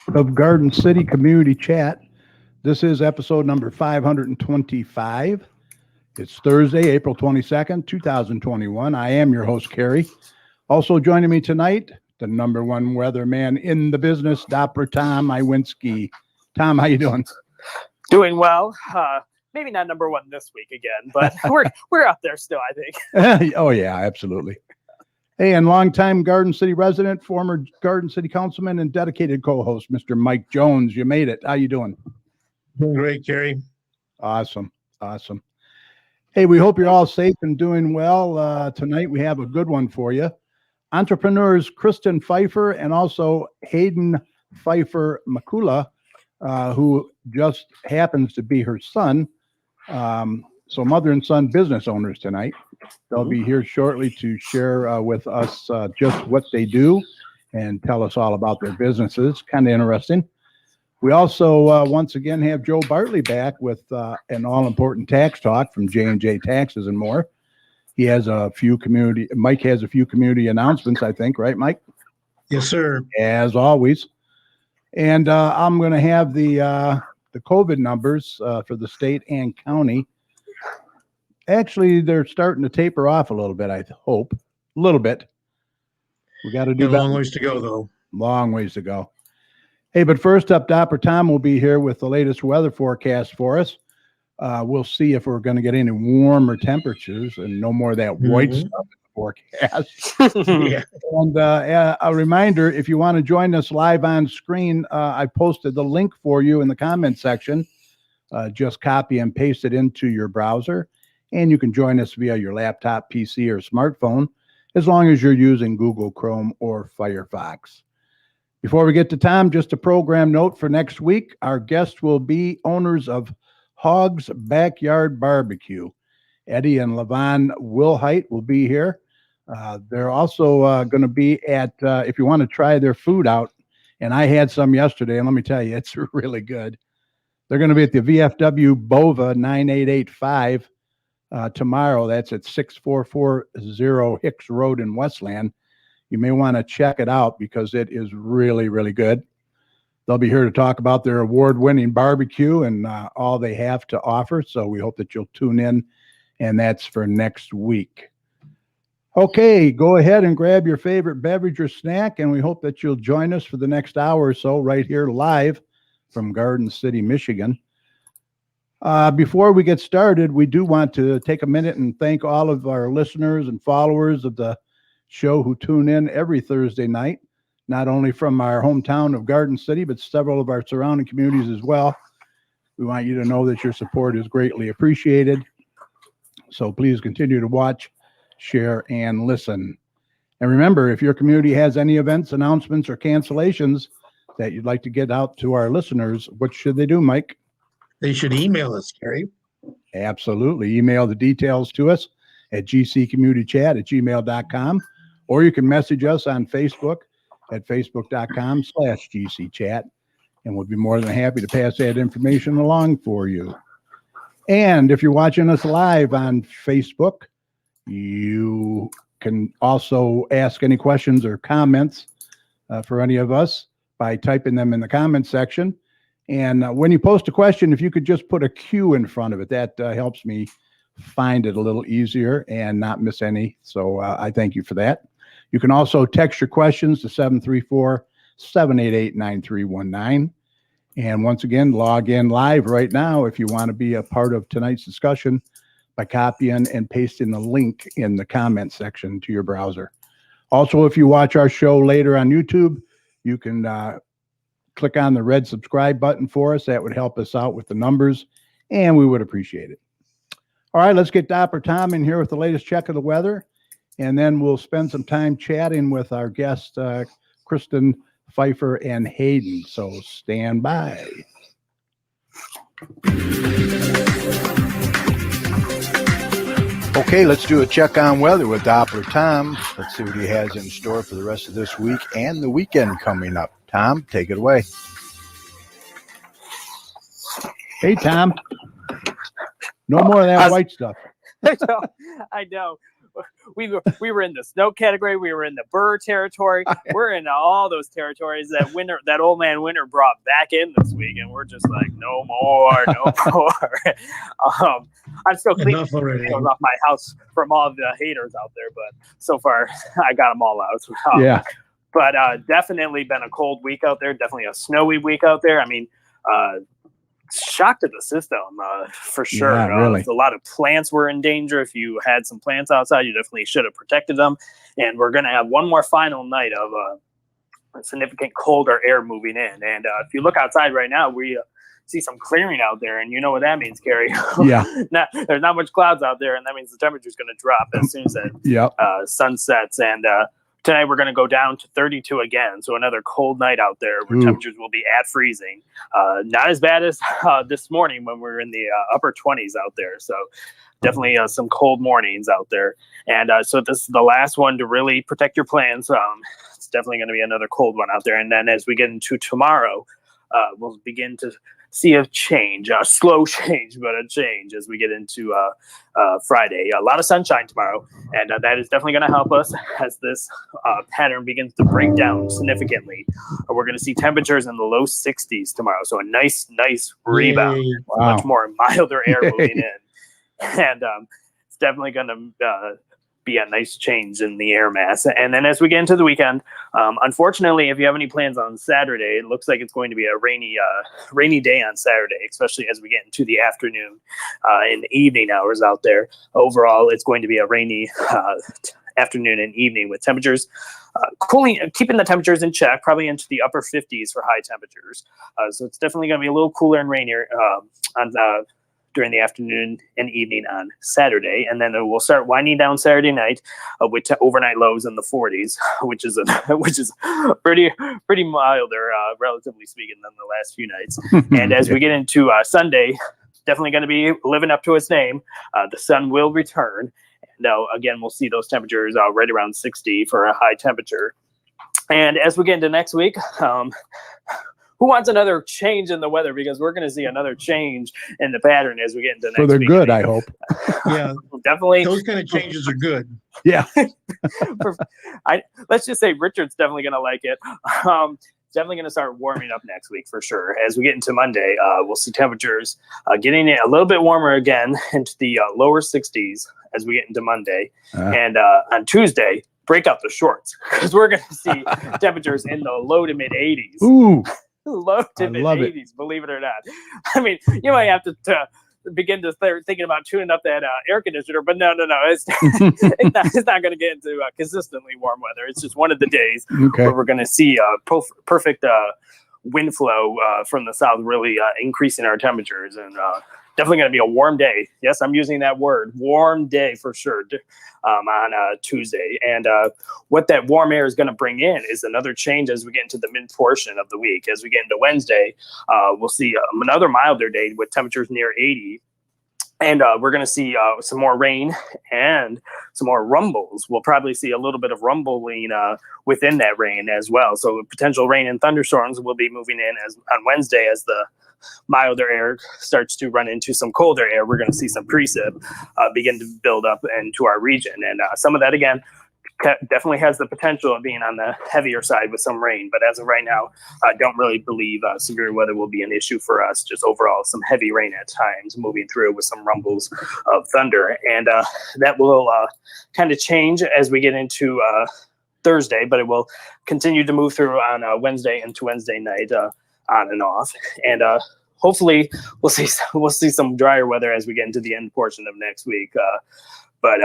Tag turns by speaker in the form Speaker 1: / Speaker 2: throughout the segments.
Speaker 1: of Garden City Community Chat. This is episode number 525. It's Thursday, April 22nd, 2021. I am your host, Kerry. Also joining me tonight, the number one weatherman in the business, Dr. Tom Iwinski. Tom, how you doing?
Speaker 2: Doing well. Maybe not number one this week again, but we're up there still, I think.
Speaker 1: Oh, yeah, absolutely. Hey, and longtime Garden City resident, former Garden City councilman, and dedicated co-host, Mr. Mike Jones. You made it. How you doing?
Speaker 3: Doing great, Kerry.
Speaker 1: Awesome. Hey, we hope you're all safe and doing well. Tonight we have a good one for you. Entrepreneurs Kristen Pfeifer and also Hayden Pfeifer Mikula, who just happens to be her son. So mother and son business owners tonight. They'll be here shortly to share with us just what they do and tell us all about their businesses. Kind of interesting. We also, once again, have Joe Bartley back with an all-important tax talk from J&J Taxes and More. He has Mike has a few community announcements, I think, right, Mike?
Speaker 3: Yes, sir.
Speaker 1: As always. And I'm going to have the COVID numbers for the state and county. Actually, they're starting to taper off a little bit, I hope. A little bit. We got to do
Speaker 3: a long ways to go, though.
Speaker 1: Long ways to go. Hey, but first up, Dr. Tom will be here with the latest weather forecast for us. We'll see if we're going to get any warmer temperatures and no more of that white stuff in the forecast.
Speaker 3: Yeah.
Speaker 1: And a reminder, if you want to join us live on screen, I posted the link for you in the comment section. Just copy and paste it into your browser. And you can join us via your laptop, PC, or smartphone, as long as you're using Google Chrome or Firefox. Before we get to Tom, just a program note for next week. Our guests will be owners of Hogg's Backyard Barbecue. Eddie and Levon Wilhite will be here. They're also going to be at, if you want to try their food out, and I had some yesterday, and let me tell you, it's really good. They're going to be at the VFW Bova 9885. Tomorrow. That's at 6440 Hicks Road in Westland. You may want to check it out because it is really, really good. They'll be here to talk about their award-winning barbecue and all they have to offer. So we hope that you'll tune in, and that's for next week. Okay, go ahead and grab your favorite beverage or snack, and we hope that you'll join us for the next hour or so right here live from Garden City, Michigan. Before we get started, we do want to take a minute and thank all of our listeners and followers of the show who tune in every Thursday night, not only from our hometown of Garden City, but several of our surrounding communities as well. We want you to know that your support is greatly appreciated. So please continue to watch, share, and listen. And remember, if your community has any events, announcements, or cancellations that you'd like to get out to our listeners, what should they do, Mike?
Speaker 3: They should email us, Kerry.
Speaker 1: Absolutely. Email the details to us at gccommunitychat@gmail.com, or you can message us on Facebook at facebook.com/gcchat, and we'll be more than happy to pass that information along for you. And if you're watching us live on Facebook, you can also ask any questions or comments for any of us by typing them in the comment section. And when you post a question, if you could just put a Q in front of it, that helps me find it a little easier and not miss any. So I thank you for that. You can also text your questions to 734-788-9319. And once again, log in live right now if you want to be a part of tonight's discussion by copying and pasting the link in the comment section to your browser. Also, if you watch our show later on YouTube, you can click on the red subscribe button for us. That would help us out with the numbers, and we would appreciate it. All right, let's get Dr. Tom in here with the latest check of the weather, and then we'll spend some time chatting with our guests, Kristen Pfeifer and Hayden. So stand by. Okay, let's do a check on weather with Doppler Tom. Let's see what he has in store for the rest of this week and the weekend coming up. Tom, take it away. Hey, Tom. No more of that white stuff.
Speaker 2: I know. we were in the snow category. We were in the burr territory. We're in all those territories that old man Winter brought back in this week, and we're just like, no more, no more. I'm still cleaning
Speaker 3: Enough already.
Speaker 2: off my house from all the haters out there, but so far I got them all out.
Speaker 1: Yeah.
Speaker 2: But definitely been a cold week out there. Definitely a snowy week out there. I mean, shock to the system for sure.
Speaker 1: Yeah, really.
Speaker 2: A lot of plants were in danger. If you had some plants outside, you definitely should have protected them. And we're going to have one more final night of significant colder air moving in. And if you look outside right now, we see some clearing out there, and you know what that means, Gary.
Speaker 1: Yeah.
Speaker 2: There's not much clouds out there, and that means the temperature is going to drop as soon as the sun sets. And tonight we're going to go down to 32 again, so another cold night out there where temperatures will be at freezing. Not as bad as this morning when we were in the upper 20s out there. So definitely some cold mornings out there. And so this is the last one to really protect your plants. It's definitely going to be another cold one out there. And then as we get into tomorrow, we'll begin to see a change, a slow change, but a change as we get into Friday. A lot of sunshine tomorrow, and that is definitely going to help us as this pattern begins to break down significantly. We're going to see temperatures in the low 60s tomorrow, so a nice rebound.
Speaker 3: Yay.
Speaker 1: Wow.
Speaker 2: Much more milder air moving in. And it's definitely going to be a nice change in the air mass. And then as we get into the weekend, unfortunately, if you have any plans on Saturday, it looks like it's going to be a rainy day on Saturday, especially as we get into the afternoon and evening hours out there. Overall, it's going to be a rainy afternoon and evening with temperatures cooling, keeping the temperatures in check, probably into the upper 50s for high temperatures. So it's definitely going to be a little cooler and rainier during the afternoon and evening on Saturday. And then it will start winding down Saturday night with overnight lows in the 40s, which is pretty milder, relatively speaking, than the last few nights. And as we get into Sunday, definitely going to be living up to its name. The sun will return. Now, again, we'll see those temperatures right around 60 for a high temperature. And as we get into next week, who wants another change in the weather? Because we're going to see another change in the pattern as we get into next week.
Speaker 1: So they're good, I hope.
Speaker 3: Yeah,
Speaker 2: definitely.
Speaker 3: those kind of changes are good.
Speaker 1: Yeah.
Speaker 2: Let's just say Richard's definitely going to like it. Definitely going to start warming up next week for sure. As we get into Monday, we'll see temperatures getting a little bit warmer again into the lower 60s as we get into Monday. And on Tuesday, break out the shorts because we're going to see temperatures in the low to mid 80s.
Speaker 1: Ooh.
Speaker 2: Low to mid 80s, believe it or not. I mean, you might have to begin to start thinking about tuning up that air conditioner, but no, it's not going to get into consistently warm weather. It's just one of the days where we're going to see perfect wind flow from the south, really increasing our temperatures, and definitely going to be a warm day. Yes, I'm using that word, warm day for sure, on Tuesday. And what that warm air is going to bring in is another change as we get into the mid portion of the week. As we get into Wednesday, we'll see another milder day with temperatures near 80. And we're going to see some more rain and some more rumbles. We'll probably see a little bit of rumbling within that rain as well. So potential rain and thunderstorms will be moving in on Wednesday as the milder air starts to run into some colder air. We're going to see some precip begin to build up into our region. And some of that, again, definitely has the potential of being on the heavier side with some rain. But as of right now, I don't really believe severe weather will be an issue for us. Just overall, some heavy rain at times moving through with some rumbles of thunder. And that will kind of change as we get into Thursday, but it will continue to move through on Wednesday into Wednesday night on and off. And hopefully we'll see some drier weather as we get into the end portion of next week. But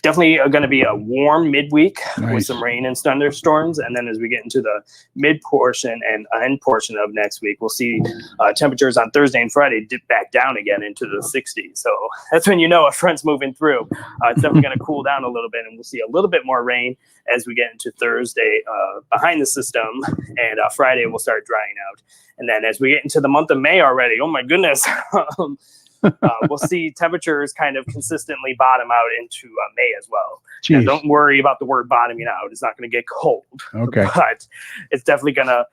Speaker 2: definitely going to be a warm midweek with some rain and thunderstorms. And then as we get into the mid portion and end portion of next week, we'll see temperatures on Thursday and Friday dip back down again into the 60s. So that's when you know a front's moving through. It's definitely going to cool down a little bit, and we'll see a little bit more rain as we get into Thursday behind the system. And Friday will start drying out. And then as we get into the month of May already, oh my goodness, we'll see temperatures kind of consistently bottom out into May as well. Now,
Speaker 1: Jeez.
Speaker 2: don't worry about the word bottoming out. It's not going to get cold,
Speaker 1: Okay.
Speaker 2: but it's definitely going to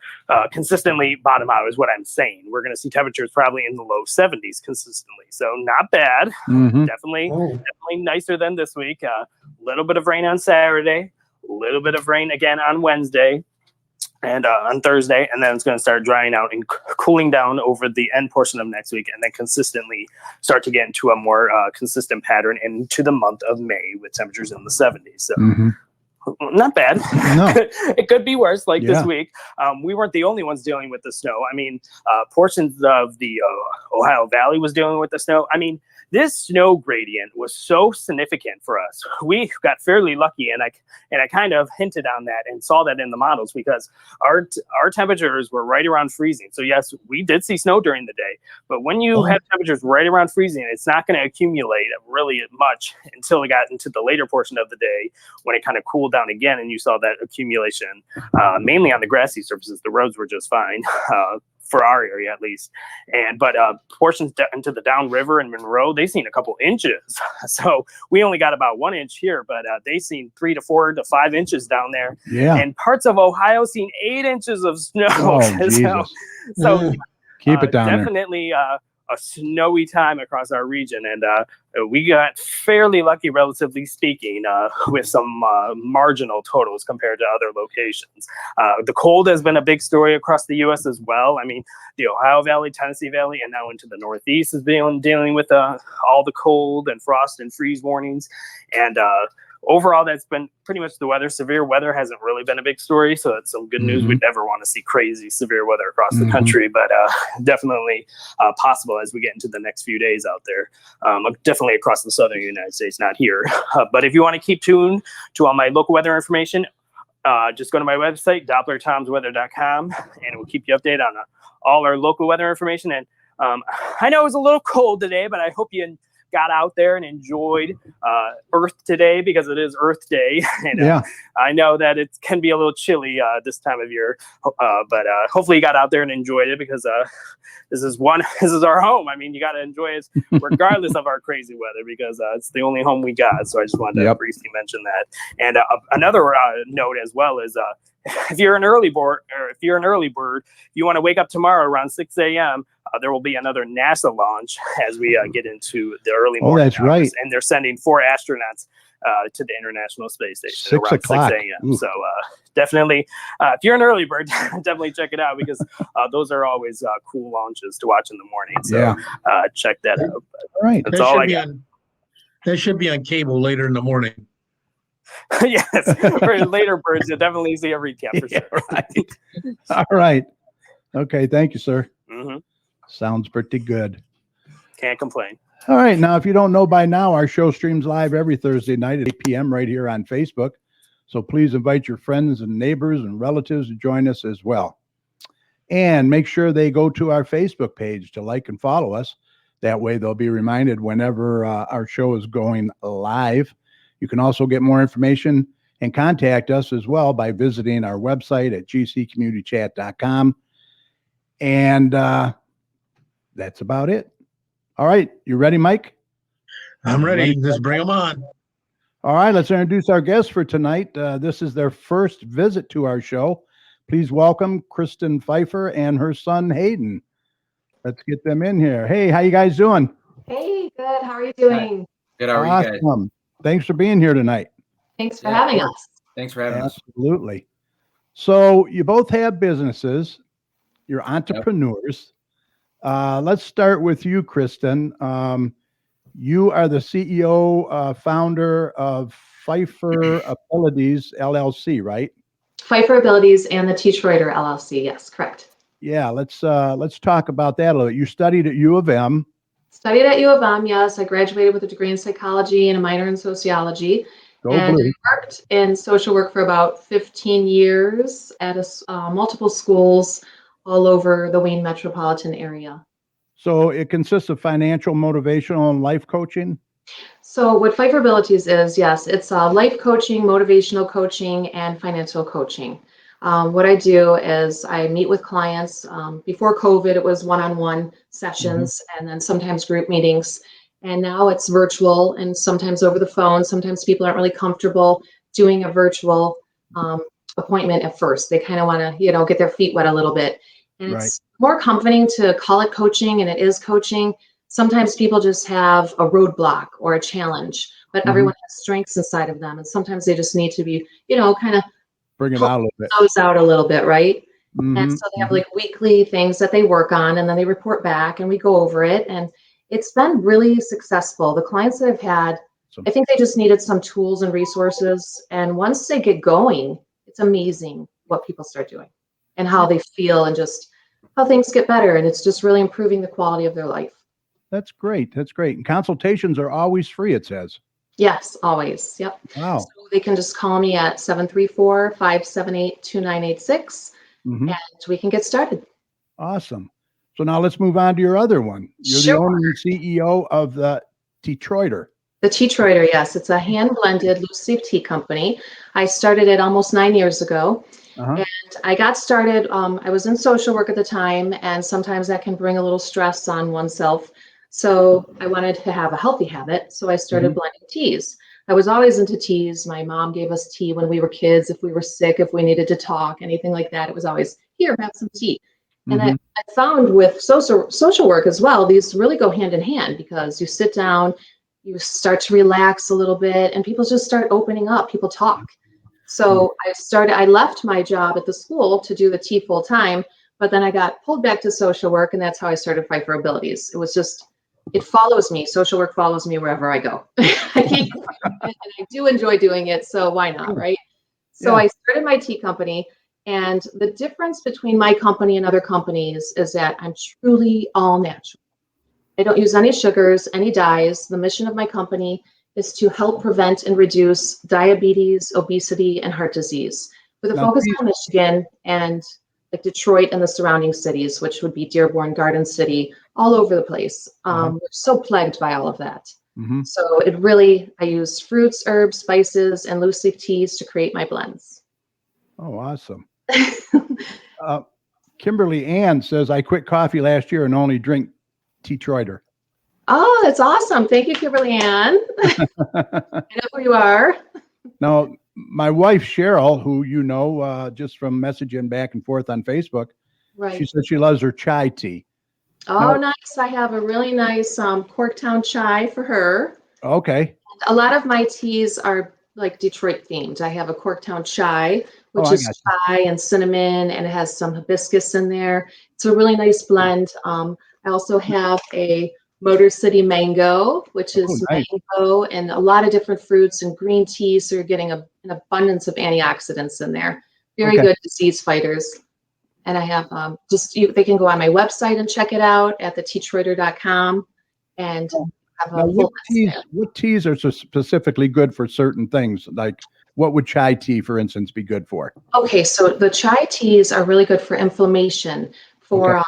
Speaker 2: consistently bottom out is what I'm saying. We're going to see temperatures probably in the low 70s consistently. So not bad.
Speaker 1: Mhm.
Speaker 2: Definitely nicer than this week. A little bit of rain on Saturday, a little bit of rain again on Wednesday and on Thursday, and then it's going to start drying out and cooling down over the end portion of next week, and then consistently start to get into a more consistent pattern into the month of May with temperatures in the 70s. So not bad.
Speaker 1: No.
Speaker 2: It could be worse, like
Speaker 1: Yeah.
Speaker 2: this week. We weren't the only ones dealing with the snow. I mean, portions of the Ohio Valley was dealing with the snow. I mean, this snow gradient was so significant for us. We got fairly lucky, and I kind of hinted on that and saw that in the models because our temperatures were right around freezing. So yes, we did see snow during the day, but when you have temperatures right around freezing, it's not going to accumulate really much until it got into the later portion of the day when it kind of cooled down again, and you saw that accumulation mainly on the grassy surfaces. The roads were just fine. For our area at least, but portions into the downriver and Monroe, they seen a couple inches. So we only got about 1 inch here, but they seen 3 to 4 to 5 inches down there.
Speaker 1: Yeah.
Speaker 2: And parts of Ohio seen 8 inches of snow.
Speaker 1: Oh, Jesus.
Speaker 2: so
Speaker 1: Keep it down there.
Speaker 2: definitely a snowy time across our region, and we got fairly lucky, relatively speaking, with some marginal totals compared to other locations. The cold has been a big story across the U.S. as well. I mean, the Ohio Valley, Tennessee Valley, and now into the Northeast has been dealing with all the cold and frost and freeze warnings, and overall, that's been pretty much the weather. Severe weather hasn't really been a big story, so that's some good news. We never want to see crazy severe weather across the country, but definitely possible as we get into the next few days out there. Definitely across the southern United States, not here. But if you want to keep tuned to all my local weather information, just go to my website, DopplerTomsWeather.com, and it will keep you updated on all our local weather information. And I know it was a little cold today, but I hope you got out there and enjoyed Earth today because it is Earth Day. And I know that it can be a little chilly this time of year, but hopefully you got out there and enjoyed it because this is our home. I mean, you got to enjoy it regardless of our crazy weather because it's the only home we got. So I just wanted to briefly mention that. And another note as well is if you're an early bird, you want to wake up tomorrow around 6 a.m., there will be another NASA launch as we get into the early morning.
Speaker 1: Oh, that's
Speaker 2: hours.
Speaker 1: right.
Speaker 2: And they're sending 4 astronauts to the International Space Station
Speaker 1: 6
Speaker 2: around
Speaker 1: o'clock.
Speaker 2: 6 a.m. So definitely, if you're an early bird, definitely check it out because those are always cool launches to watch in the morning. So check that out.
Speaker 1: All right.
Speaker 2: That's all I got.
Speaker 3: That should be on cable later in the morning.
Speaker 2: Yes, for later birds, you'll definitely see a recap for sure.
Speaker 1: Right. All right. Okay. Thank you, sir.
Speaker 2: Mm-hmm.
Speaker 1: Sounds pretty good.
Speaker 2: Can't complain.
Speaker 1: All right. Now, if you don't know by now, our show streams live every Thursday night at 8 p.m. right here on Facebook. So please invite your friends and neighbors and relatives to join us as well. And make sure they go to our Facebook page to like and follow us. That way they'll be reminded whenever our show is going live. You can also get more information and contact us as well by visiting our website at gccommunitychat.com. And that's about it. All right. You ready, Mike?
Speaker 3: I'm ready. Just bring them on.
Speaker 1: All right. Let's introduce our guests for tonight. This is their first visit to our show. Please welcome Kristen Pfeifer and her son, Hayden. Let's get them in here. Hey, how you guys doing?
Speaker 4: Hey, good. How are you doing?
Speaker 5: Good. How are you guys?
Speaker 1: Awesome. Thanks for being here tonight.
Speaker 4: Thanks for having us.
Speaker 5: Thanks for having us.
Speaker 1: Absolutely. So you both have businesses. You're entrepreneurs. Let's start with you, Kristen. You are the CEO, founder of Pfeifer Abilities LLC, right?
Speaker 4: Pfeifer Abilities and the Teach Writer LLC. Yes, correct.
Speaker 1: Yeah, let's talk about that a little bit. You studied at U of M.
Speaker 4: Studied at U of M, yes. I graduated with a degree in psychology and a minor in sociology. I worked in social work for about 15 years at multiple schools all over the Wayne metropolitan area.
Speaker 1: So it consists of financial, motivational, and life coaching?
Speaker 4: So what Pfeifer Abilities is, yes, it's life coaching, motivational coaching, and financial coaching. What I do is I meet with clients. Before COVID, it was one-on-one sessions and then sometimes group meetings. And now it's virtual and sometimes over the phone. Sometimes people aren't really comfortable doing a virtual appointment at first. They kind of want to, get their feet wet a little bit. And
Speaker 1: Right.
Speaker 4: it's more comforting to call it coaching, and it is coaching. Sometimes people just have a roadblock or a challenge, but everyone has strengths inside of them. And sometimes they just need to be, kind of
Speaker 1: Bring it out a little bit.
Speaker 4: those out a little bit, right? And so they have
Speaker 1: Mhm.
Speaker 4: like weekly things that they work on, and then they report back and we go over it. And it's been really successful. The clients that I've had, I think they just needed some tools and resources. And once they get going, it's amazing what people start doing and how they feel and just how things get better. And it's just really improving the quality of their life.
Speaker 1: That's great. That's great. And consultations are always free, it says.
Speaker 4: Yes, always. Yep.
Speaker 1: Wow.
Speaker 4: So they can just call me at 734-578-2986
Speaker 1: Mhm.
Speaker 4: and we can get started.
Speaker 1: Awesome. So now let's move on to your other one. You're the
Speaker 4: Sure.
Speaker 1: owner and CEO of the Detroiter.
Speaker 4: The Detroiter, yes. It's a hand-blended loose leaf tea company. I started it almost 9 years ago.
Speaker 1: Uh-huh.
Speaker 4: And I got started, I was in social work at the time, and sometimes that can bring a little stress on oneself. So I wanted to have a healthy habit, so I started blending teas. I was always into teas. My mom gave us tea when we were kids. If we were sick, if we needed to talk, anything like that, it was always, here, have some tea. And I found with social work as well, these really go hand in hand because you sit down, you start to relax a little bit, and people just start opening up. People talk. So I left my job at the school to do the tea full time, but then I got pulled back to social work, and that's how I started Pfeifer Abilities. It was just, it follows me. Social work follows me wherever I go. And I do enjoy doing it, so why not, right? So I started my tea company, and the difference between my company and other companies is that I'm truly all natural. I don't use any sugars, any dyes. The mission of my company is to help prevent and reduce diabetes, obesity, and heart disease with a
Speaker 1: Now,
Speaker 4: focus
Speaker 1: these-
Speaker 4: on Michigan and like Detroit and the surrounding cities, which would be Dearborn, Garden City, all over the place. We're so plagued by all of that. So I use fruits, herbs, spices, and loose leaf teas to create my blends.
Speaker 1: Oh, awesome. Kimberly Ann says, I quit coffee last year and only drink Detroiter.
Speaker 4: Oh, that's awesome. Thank you, Kimberly Ann. I know who you are.
Speaker 1: Now, my wife, Cheryl, who you know just from messaging back and forth on Facebook, she said she loves her chai tea.
Speaker 4: Oh, nice. I have a really nice Corktown chai for her.
Speaker 1: Okay.
Speaker 4: A lot of my teas are like Detroit themed. I have a Corktown chai, which is chai and cinnamon, and it has some hibiscus in there. It's a really nice blend. I also have a Motor City mango, which is mango and a lot of different fruits and green teas. So you're getting an abundance of antioxidants in there. Very good disease fighters. And I have they can go on my website and check it out at theteatroiter.com and have a full
Speaker 1: what teas are so specifically good for certain things? Like what would chai tea, for instance, be good for?
Speaker 4: Okay, so the chai teas are really good for inflammation, for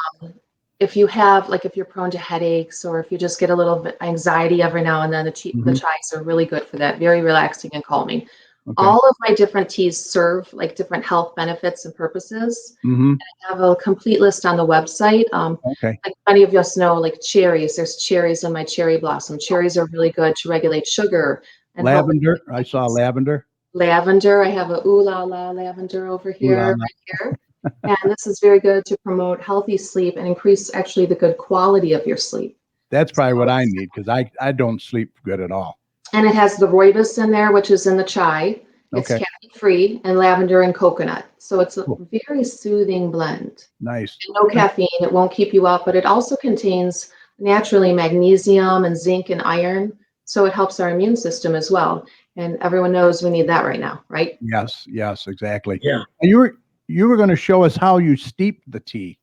Speaker 4: if you have, like if you're prone to headaches or if you just get a little bit anxiety every now and then, the chais are really good for that. Very relaxing and calming. All of my different teas serve like different health benefits and purposes. And I have a complete list on the website. Like many of us know, like cherries, there's cherries in my cherry blossom. Cherries are really good to regulate sugar. And
Speaker 1: lavender, I saw lavender.
Speaker 4: Lavender, I have a ooh la la lavender over here, right here. And this is very good to promote healthy sleep and increase actually the good quality of your sleep.
Speaker 1: That's probably what I need because I don't sleep good at all.
Speaker 4: And it has the rooibos in there, which is in the chai. It's caffeine-free, and lavender and coconut. So it's a very soothing blend.
Speaker 1: Nice.
Speaker 4: And no caffeine. It won't keep you up, but it also contains naturally magnesium and zinc and iron. So it helps our immune system as well. And everyone knows we need that right now, right?
Speaker 1: Yes, exactly.
Speaker 3: Yeah.
Speaker 1: And you were going to show us how you steep the tea.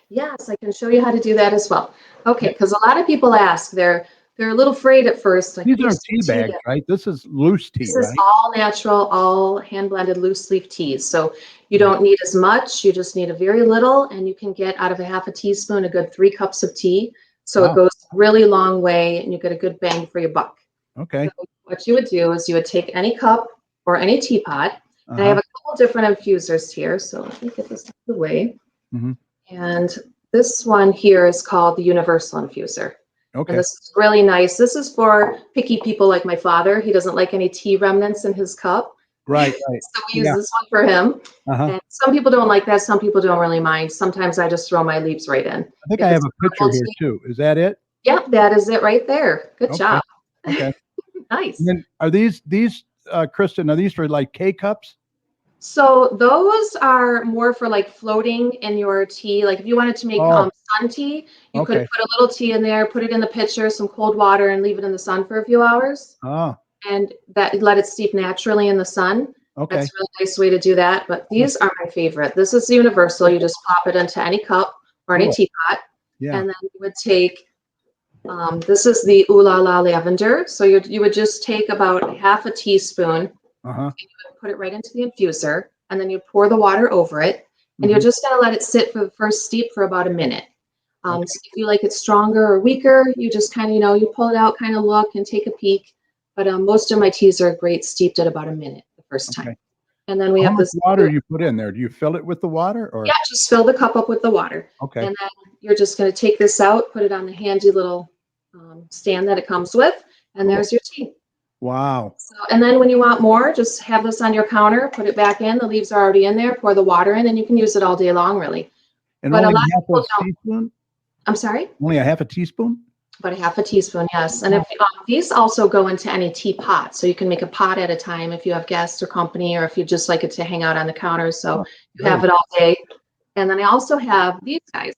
Speaker 4: Yes, I can show you how to do that as well. Okay, because a lot of people ask, they're a little afraid at first. Like,
Speaker 1: these aren't tea bags, right? This is loose tea,
Speaker 4: This is all natural, all hand-blended loose leaf teas. So you don't need as much. You just need a very little, and you can get out of a half a teaspoon a good 3 cups of tea. So it goes a really long way, and you get a good bang for your buck.
Speaker 1: Okay.
Speaker 4: So what you would do is you would take any cup or any teapot, and I have a couple different infusers here. So let me get this out of the way.
Speaker 1: Mhm.
Speaker 4: And this one here is called the Universal Infuser.
Speaker 1: Okay.
Speaker 4: And this is really nice. This is for picky people like my father. He doesn't like any tea remnants in his cup.
Speaker 1: Right.
Speaker 4: So we use this one for him.
Speaker 1: Uh-huh.
Speaker 4: And some people don't like that. Some people don't really mind. Sometimes I just throw my leaves right in.
Speaker 1: I think
Speaker 4: If
Speaker 1: I have
Speaker 4: it's
Speaker 1: a picture
Speaker 4: purple
Speaker 1: here
Speaker 4: tea-
Speaker 1: too. Is that it?
Speaker 4: Yep, that is it right there. Good
Speaker 1: Okay.
Speaker 4: job.
Speaker 1: Okay.
Speaker 4: Nice.
Speaker 1: And then are these Kristen, are these for like K-cups?
Speaker 4: So those are more for like floating in your tea. Like if you wanted to make
Speaker 1: Oh,
Speaker 4: sun tea, you could
Speaker 1: okay.
Speaker 4: put a little tea in there, put it in the pitcher, some cold water, and leave it in the sun for a few hours.
Speaker 1: Oh,
Speaker 4: And that let it steep naturally in the sun.
Speaker 1: okay.
Speaker 4: That's a really nice way to do that. But these are my favorite. This is universal. You just pop it into any cup or any
Speaker 1: Cool.
Speaker 4: teapot.
Speaker 1: Yeah.
Speaker 4: And then you would take, this is the Ooh La La Lavender. So you would just take about half a teaspoon,
Speaker 1: Uh-huh.
Speaker 4: and you would put it right into the infuser. And then you pour the water over it. And you're
Speaker 1: Mhm.
Speaker 4: just going to let it sit for the first steep for about a minute.
Speaker 1: Okay.
Speaker 4: So if you like it stronger or weaker, you just kind of, you pull it out, kind of look and take a peek. But most of my teas are great steeped at about a minute the first time.
Speaker 1: Okay.
Speaker 4: And then we
Speaker 1: How
Speaker 4: have
Speaker 1: much
Speaker 4: this.
Speaker 1: water do you put in there? Do you fill it with the water or?
Speaker 4: Yeah, just fill the cup up with the water.
Speaker 1: Okay.
Speaker 4: And then you're just going to take this out, put it on the handy little stand that it comes with, and
Speaker 1: Cool.
Speaker 4: there's your tea.
Speaker 1: Wow.
Speaker 4: So, and then when you want more, just have this on your counter, put it back in. The leaves are already in there, pour the water in, and you can use it all day long, really.
Speaker 1: And
Speaker 4: But a
Speaker 1: only
Speaker 4: lot of
Speaker 1: half
Speaker 4: people
Speaker 1: a
Speaker 4: don't.
Speaker 1: teaspoon?
Speaker 4: I'm sorry?
Speaker 1: Only a half a teaspoon?
Speaker 4: About a half a teaspoon, yes. And if these also go into any teapot, so you can make a pot at a time if you have guests or company, or if you just like it to hang out on the counter. So
Speaker 1: Oh,
Speaker 4: you have
Speaker 1: great.
Speaker 4: it all day. And then I also have these guys.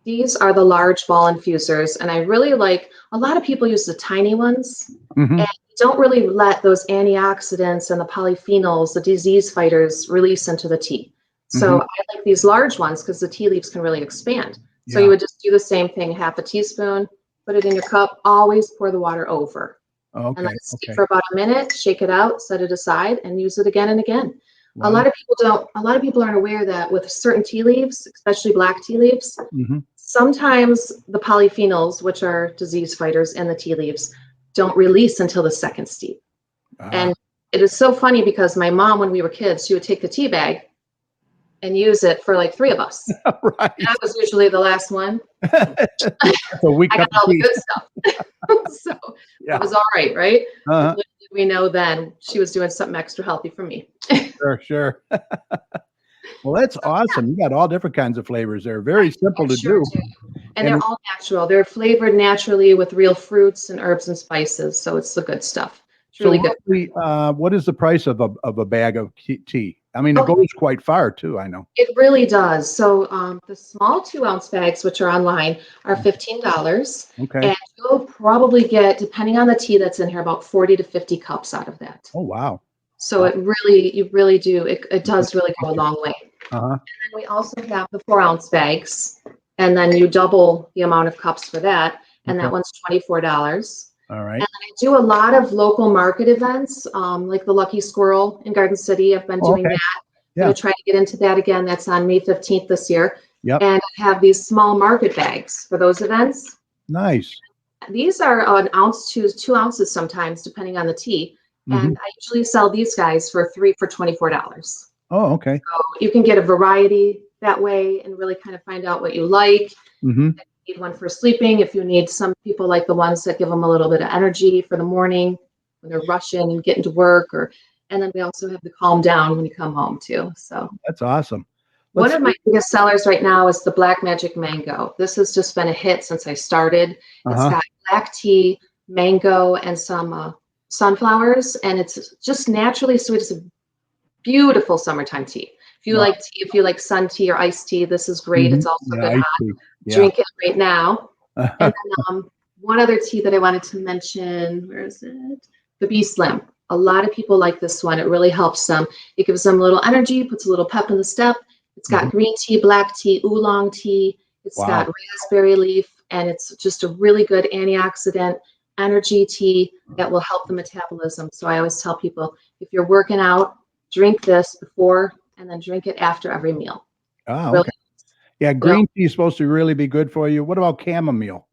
Speaker 4: These are the large ball infusers, and I really like. A lot of people use the tiny ones,
Speaker 1: Mhm.
Speaker 4: and don't really let those antioxidants and the polyphenols, the disease fighters, release into the tea. So
Speaker 1: Mhm.
Speaker 4: I like these large ones because the tea leaves can really expand. So
Speaker 1: Yeah.
Speaker 4: you would just do the same thing, half a teaspoon, put it in your cup, always pour the water over. And
Speaker 1: Okay.
Speaker 4: let it steep
Speaker 1: Okay.
Speaker 4: for about a minute, shake it out, set it aside, and use it again and again. A
Speaker 1: Wow.
Speaker 4: lot of people aren't aware that with certain tea leaves, especially black tea leaves,
Speaker 1: Mhm.
Speaker 4: sometimes the polyphenols, which are disease fighters in the tea leaves, don't release until the second steep.
Speaker 1: Ah,
Speaker 4: And it is so funny because my mom, when we were kids, she would take the tea bag and use it for like 3 of us.
Speaker 1: right.
Speaker 4: And I was usually the last one.
Speaker 1: So we
Speaker 4: I got
Speaker 1: cup of
Speaker 4: all the
Speaker 1: tea.
Speaker 4: good stuff. So
Speaker 1: Yeah.
Speaker 4: it was all right, right?
Speaker 1: Uh-huh.
Speaker 4: Little did we know then she was doing something extra healthy for me.
Speaker 1: Sure, sure. Well, that's awesome. You got all different kinds of flavors there. Very simple to
Speaker 4: Sure
Speaker 1: do.
Speaker 4: do. And
Speaker 1: And
Speaker 4: they're all natural. They're flavored naturally with real fruits and herbs and spices. So it's the good stuff. It's
Speaker 1: so
Speaker 4: really good.
Speaker 1: roughly, what is the price of a bag of tea? I mean, it
Speaker 4: Okay.
Speaker 1: goes quite far too, I know.
Speaker 4: It really does. So the small 2-ounce bags, which are online, are $15.
Speaker 1: Okay.
Speaker 4: And you'll probably get, depending on the tea that's in here, about 40 to 50 cups out of that.
Speaker 1: Oh, wow.
Speaker 4: So you really do. It does really go a long way.
Speaker 1: Uh-huh.
Speaker 4: And then we also have the 4-ounce bags, and then you double the amount of cups for that, and
Speaker 1: Okay.
Speaker 4: that one's $24.
Speaker 1: All right.
Speaker 4: And I do a lot of local market events, like the Lucky Squirrel in Garden City. I've been doing
Speaker 1: Okay.
Speaker 4: that.
Speaker 1: Yeah.
Speaker 4: I'm going to try to get into that again. That's on May 15th this year.
Speaker 1: Yep.
Speaker 4: And I have these small market bags for those events.
Speaker 1: Nice.
Speaker 4: These are an ounce to 2 ounces sometimes, depending on the tea.
Speaker 1: Mhm.
Speaker 4: And I usually sell these guys for $24.
Speaker 1: Oh, okay.
Speaker 4: So you can get a variety that way and really kind of find out what you like.
Speaker 1: Mm-hmm.
Speaker 4: If you need one for sleeping, if you need, some people like the ones that give them a little bit of energy for the morning when they're rushing and getting to work, and then we also have the calm down when you come home too. So
Speaker 1: That's awesome.
Speaker 4: one of my biggest sellers right now is the Black Magic Mango. This has just been a hit since I started. It's
Speaker 1: Uh-huh.
Speaker 4: got black tea, mango, and some sunflowers, and it's just naturally sweet. It's a beautiful summertime tea. If you
Speaker 1: Wow.
Speaker 4: like tea, if you like sun tea or iced tea, this is great.
Speaker 1: Mhm.
Speaker 4: It's also
Speaker 1: Yeah,
Speaker 4: good
Speaker 1: iced
Speaker 4: hot.
Speaker 1: tea. Yeah.
Speaker 4: Drink it right now. And then one other tea that I wanted to mention, where is it? The Bee Slim. A lot of people like this one. It really helps them. It gives them a little energy, puts a little pep in the step. It's got
Speaker 1: Mhm.
Speaker 4: green tea, black tea, oolong tea. It's
Speaker 1: Wow.
Speaker 4: got raspberry leaf, and it's just a really good antioxidant energy tea that will help the metabolism. So I always tell people, if you're working out, drink this before and then drink it after every meal.
Speaker 1: Ah,
Speaker 4: Really.
Speaker 1: okay. Yeah, green tea is supposed to really be good for you. What about chamomile?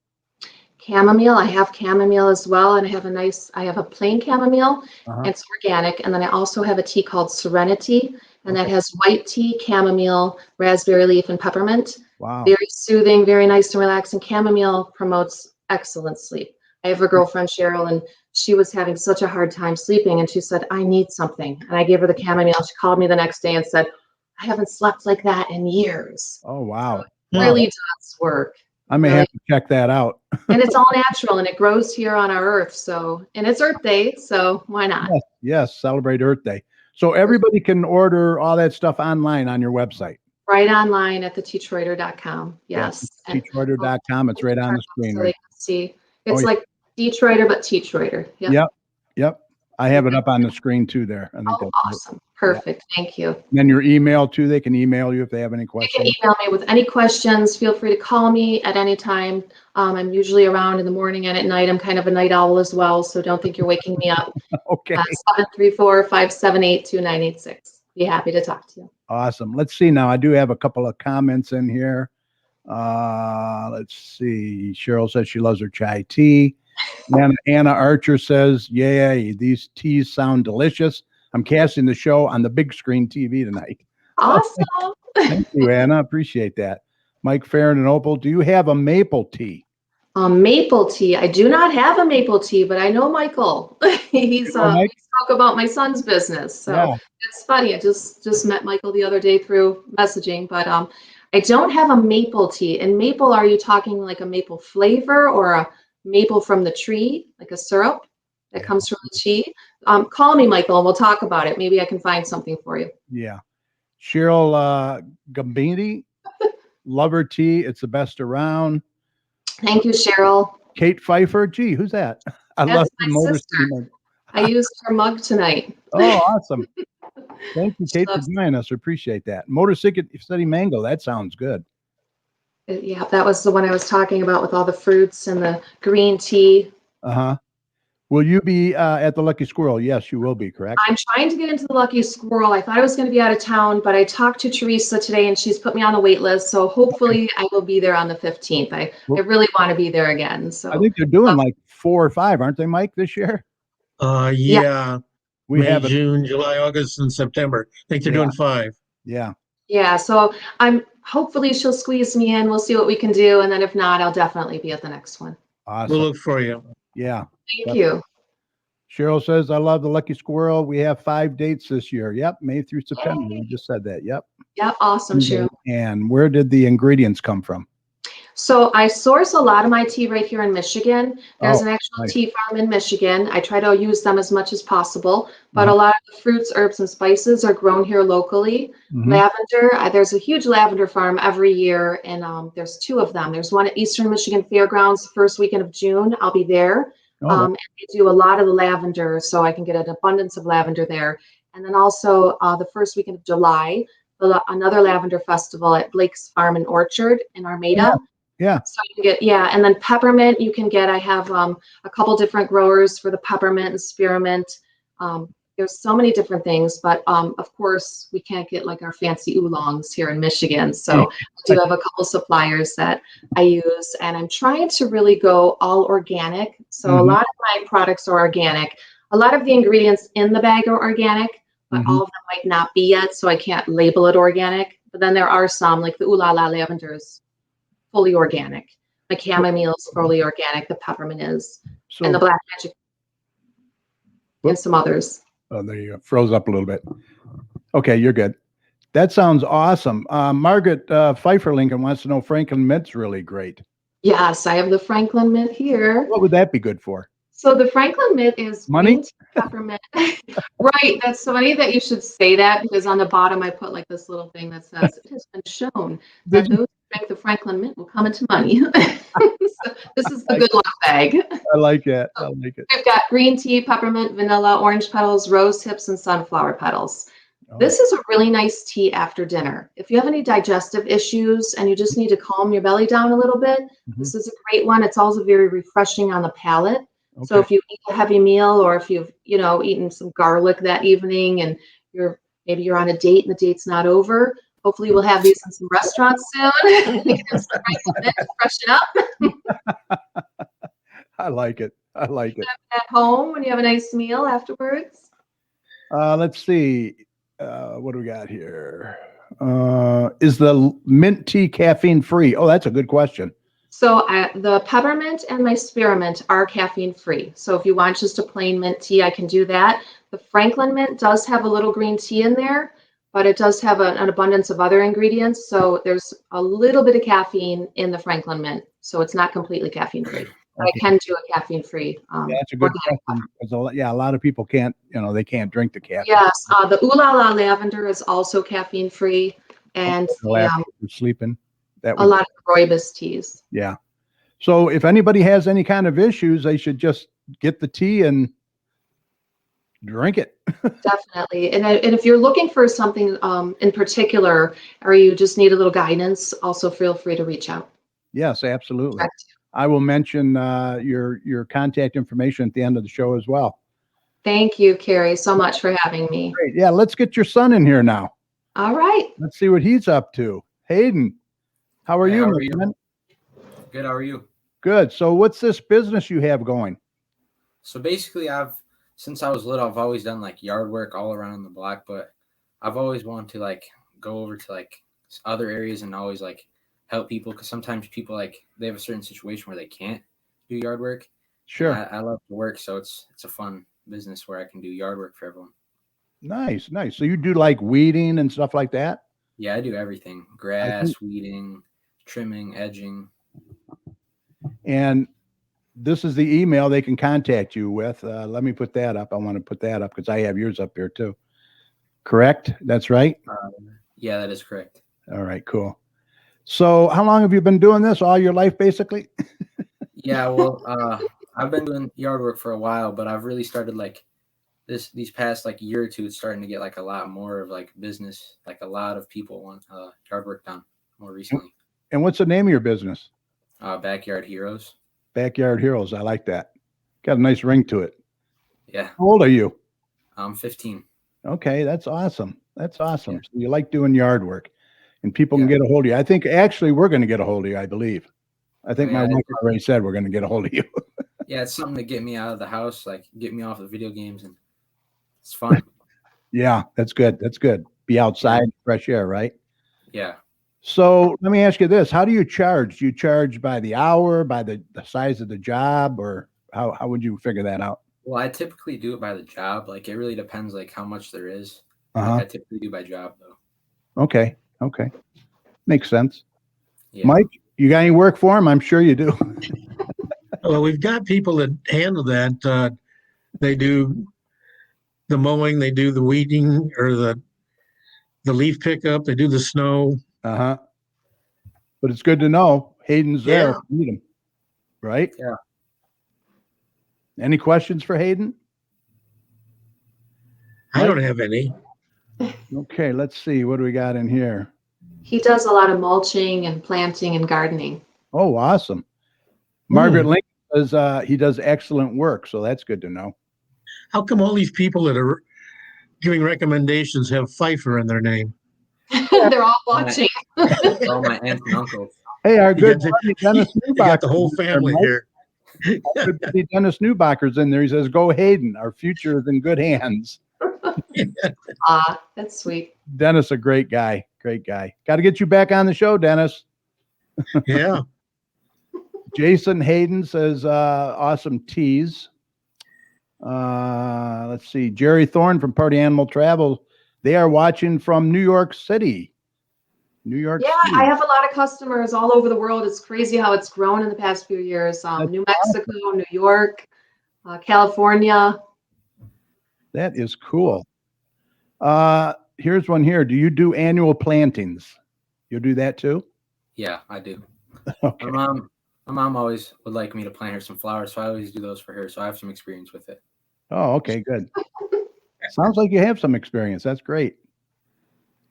Speaker 4: chamomile. I have chamomile as well, and I have a plain chamomile,
Speaker 1: Uh-huh.
Speaker 4: and it's organic. And then I also have a tea called Serenity, and that
Speaker 1: Okay.
Speaker 4: has white tea, chamomile, raspberry leaf, and peppermint.
Speaker 1: Wow.
Speaker 4: Very soothing, very nice and relaxing. Chamomile promotes excellent sleep. I have a girlfriend, Cheryl, and she was having such a hard time sleeping, and she said, I need something. And I gave her the chamomile. She called me the next day and said, I haven't slept like that in years.
Speaker 1: Oh, wow.
Speaker 4: It really does work.
Speaker 1: I may
Speaker 4: Really.
Speaker 1: have to check that out.
Speaker 4: And it's all natural, and it grows here on our earth. So, and it's Earth Day, so why not?
Speaker 1: Yes, celebrate Earth Day. So everybody can order all that stuff online on your website.
Speaker 4: Right online at theteachwriter.com. Yes.
Speaker 1: Yeah, teachwriter.com. It's right on the screen.
Speaker 4: So
Speaker 1: Right?
Speaker 4: they can see. It's like Detroiter, but Teachwriter.
Speaker 1: Yep. I have it up on the screen too there. I think
Speaker 4: Oh,
Speaker 1: that's
Speaker 4: awesome. Perfect. Thank you.
Speaker 1: And then your email too. They can email you if they have any
Speaker 4: You
Speaker 1: questions.
Speaker 4: can email me with any questions. Feel free to call me at any time. I'm usually around in the morning and at night. I'm kind of a night owl as well, so don't think you're waking me up.
Speaker 1: Okay.
Speaker 4: 734-578-2986. Be happy to talk to you.
Speaker 1: Awesome. Let's see now. I do have a couple of comments in here. Let's see. Cheryl says she loves her chai tea. Anna Archer says, yeah, these teas sound delicious. I'm casting the show on the big screen TV tonight.
Speaker 4: Awesome.
Speaker 1: Thank you, Anna. Appreciate that. Mike Farron and Opal, do you have a maple tea?
Speaker 4: Maple tea. I do not have a maple tea, but I know Michael. He spoke about my son's business. So it's funny. I just met Michael the other day through messaging, but I don't have a maple tea. And maple, are you talking like a maple flavor or a maple from the tree, like a syrup that comes from the tea? Call me, Michael, and we'll talk about it. Maybe I can find something for you.
Speaker 1: Yeah. Cheryl Gambini, love her tea. It's the best around.
Speaker 4: Thank you, Cheryl.
Speaker 1: Kate Pfeiffer. Gee, who's that?
Speaker 4: That's my sister. I used her mug tonight.
Speaker 1: Oh, awesome. Thank you, Kate, for joining us. Appreciate that. Motor City Mango. That sounds good.
Speaker 4: Yeah, that was the one I was talking about with all the fruits and the green tea.
Speaker 1: Uh-huh. Will you be at the Lucky Squirrel? Yes, you will be, correct?
Speaker 4: I'm trying to get into the Lucky Squirrel. I thought I was going to be out of town, but I talked to Teresa today, and she's put me on the wait list. So hopefully I will be there on the 15th. I really want to be there again. So
Speaker 1: I think they're doing like 4 or 5, aren't they, Mike, this year?
Speaker 3: Yeah.
Speaker 1: We
Speaker 3: May,
Speaker 1: have
Speaker 3: June, July, August, and September. I think they're doing 5.
Speaker 1: Yeah.
Speaker 4: Yeah. So hopefully she'll squeeze me in. We'll see what we can do. And then if not, I'll definitely be at the next one.
Speaker 1: Awesome.
Speaker 3: We'll look for you.
Speaker 1: Yeah.
Speaker 4: Thank you.
Speaker 1: Cheryl says, I love the Lucky Squirrel. We have 5 dates this year. Yep. May through September. We just said that. Yep.
Speaker 4: Yep. Awesome, Cheryl.
Speaker 1: And where did the ingredients come from?
Speaker 4: So I source a lot of my tea right here in Michigan. There's an actual tea farm in Michigan. I try to use them as much as possible, but a lot of the fruits, herbs, and spices are grown here locally. Lavender, there's a huge lavender farm every year, and there's 2 of them. There's one at Eastern Michigan Fairgrounds the first weekend of June. I'll be there. And they do a lot of the lavender, so I can get an abundance of lavender there. And then also the first weekend of July, another lavender festival at Blake's Farm and Orchard in Armada.
Speaker 1: Yeah.
Speaker 4: So you can get, and then peppermint you can get. I have a couple different growers for the peppermint and spearmint. There's so many different things, but of course we can't get like our fancy oolongs here in Michigan. So I do have a couple suppliers that I use, and I'm trying to really go all organic. So a lot of my products are organic. A lot of the ingredients in the bag are organic, but all of them might not be yet, so I can't label it organic. But then there are some, like the Ooh La La lavenders, fully organic. The chamomile is fully organic. The peppermint is, and the black magic, and some others.
Speaker 1: Oh, there you go. Froze up a little bit. Okay, you're good. That sounds awesome. Margaret Pfeiffer Lincoln wants to know Franklin Mint's really great.
Speaker 4: Yes, I have the Franklin Mint here.
Speaker 1: What would that be good for?
Speaker 4: So the Franklin Mint is
Speaker 1: money.
Speaker 4: Peppermint. Right. That's funny that you should say that, because on the bottom I put like this little thing that says it has been shown that those who drink the Franklin Mint will come into money. So this is the good luck bag.
Speaker 1: I like it. I like it.
Speaker 4: We've got green tea, peppermint, vanilla, orange petals, rose hips, and sunflower petals. This is a really nice tea after dinner. If you have any digestive issues and you just need to calm your belly down a little bit, this is a great one. It's also very refreshing on the palate. Okay. So if you eat a heavy meal, or if you've, eaten some garlic that evening and maybe you're on a date and the date's not over, hopefully we'll have these in some restaurants soon. We can have some freshen up.
Speaker 1: I like it. I like it.
Speaker 4: At home when you have a nice meal afterwards.
Speaker 1: Let's see. What do we got here? Is the mint tea caffeine free? Oh, that's a good question.
Speaker 4: So the peppermint and my spearmint are caffeine free. So if you want just a plain mint tea, I can do that. The Franklin mint does have a little green tea in there, but it does have an abundance of other ingredients. So there's a little bit of caffeine in the Franklin mint. So it's not completely caffeine free. But I can do a caffeine free.
Speaker 1: Yeah, that's a good question. A lot of people can't, they can't drink the caffeine.
Speaker 4: Yes, the Ooh La La lavender is also caffeine free, and
Speaker 1: Sleeping.
Speaker 4: A lot of rooibos teas.
Speaker 1: Yeah. So if anybody has any kind of issues, they should just get the tea and drink it.
Speaker 4: Definitely. And if you're looking for something in particular, or you just need a little guidance, also feel free to reach out.
Speaker 1: Yes, absolutely. I will mention your contact information at the end of the show as well.
Speaker 4: Thank you, Carrie, so much for having me.
Speaker 1: Great. Yeah, let's get your son in here now.
Speaker 4: All right.
Speaker 1: Let's see what he's up to. Hayden, how are you, my friend?
Speaker 5: Good. How are you?
Speaker 1: Good. So what's this business you have going?
Speaker 5: So basically, since I was little, I've always done like yard work all around the block, but I've always wanted to like go over to like other areas and always like help people, because sometimes people like they have a certain situation where they can't do yard work.
Speaker 1: Sure.
Speaker 5: I love to work, so it's a fun business where I can do yard work for everyone.
Speaker 1: Nice. So you do like weeding and stuff like that?
Speaker 5: Yeah, I do everything: grass, weeding, trimming, edging.
Speaker 1: And this is the email they can contact you with. Let me put that up. I want to put that up because I have yours up here too. Correct? That's right?
Speaker 5: Yeah, that is correct.
Speaker 1: All right, cool. So how long have you been doing this? All your life, basically?
Speaker 5: Yeah, well, I've been doing yard work for a while, but I've really started like these past like year or two, it's starting to get like a lot more of like business. Like a lot of people want yard work done more recently.
Speaker 1: And what's the name of your business?
Speaker 5: Backyard Heroes.
Speaker 1: Backyard Heroes. I like that. Got a nice ring to it.
Speaker 5: Yeah.
Speaker 1: How old are you?
Speaker 5: I'm 15.
Speaker 1: Okay, that's awesome. That's awesome. Yeah. So you like doing yard work, and people can get a hold of you. I think actually we're going to get a hold of you, I believe. I think my wife already said we're going to get a hold of you.
Speaker 5: Yeah, it's something to get me out of the house, like get me off the video games, and it's fun.
Speaker 1: Yeah, that's good. That's good. Be outside, fresh air, right?
Speaker 5: Yeah.
Speaker 1: So let me ask you this. How do you charge? Do you charge by the hour, by the size of the job, or how would you figure that out?
Speaker 5: Well, I typically do it by the job. Like it really depends like how much there is. Like, I typically do by job though.
Speaker 1: Okay. Makes sense.
Speaker 5: Yeah.
Speaker 1: Mike, you got any work for him? I'm sure you do.
Speaker 3: Well, we've got people that handle that. They do the mowing, they do the weeding, or the leaf pickup, they do the snow.
Speaker 1: But it's good to know Hayden's there if you need him. Right?
Speaker 5: Yeah.
Speaker 1: Any questions for Hayden?
Speaker 3: I don't have any.
Speaker 1: Okay, let's see. What do we got in here?
Speaker 4: He does a lot of mulching and planting and gardening.
Speaker 1: Oh, awesome. Margaret Lincoln says he does excellent work, so that's good to know.
Speaker 3: How come all these people that are giving recommendations have Pfeifer in their name?
Speaker 4: They're all watching.
Speaker 5: All my aunts and uncles.
Speaker 1: Hey, our good buddy Dennis Newbacher.
Speaker 3: You got the whole family here.
Speaker 1: Our good buddy Dennis Newbacher's in there. He says, "Go Hayden. Our future is in good hands."
Speaker 4: That's sweet.
Speaker 1: Dennis, a great guy. Great guy. Got to get you back on the show, Dennis.
Speaker 3: Yeah.
Speaker 1: Jason Hayden says, awesome teas. Let's see. Jerry Thorne from Party Animal Travel. They are watching from New York City. City.
Speaker 4: I have a lot of customers all over the world. It's crazy how it's grown in the past few years. New Mexico, New York, California.
Speaker 1: That is cool. Here's one here. Do you do annual plantings? You'll do that too?
Speaker 5: Yeah, I do.
Speaker 1: Okay.
Speaker 5: My mom always would like me to plant her some flowers, so I always do those for her. So I have some experience with it.
Speaker 1: Oh, okay, good. Sounds like you have some experience. That's great.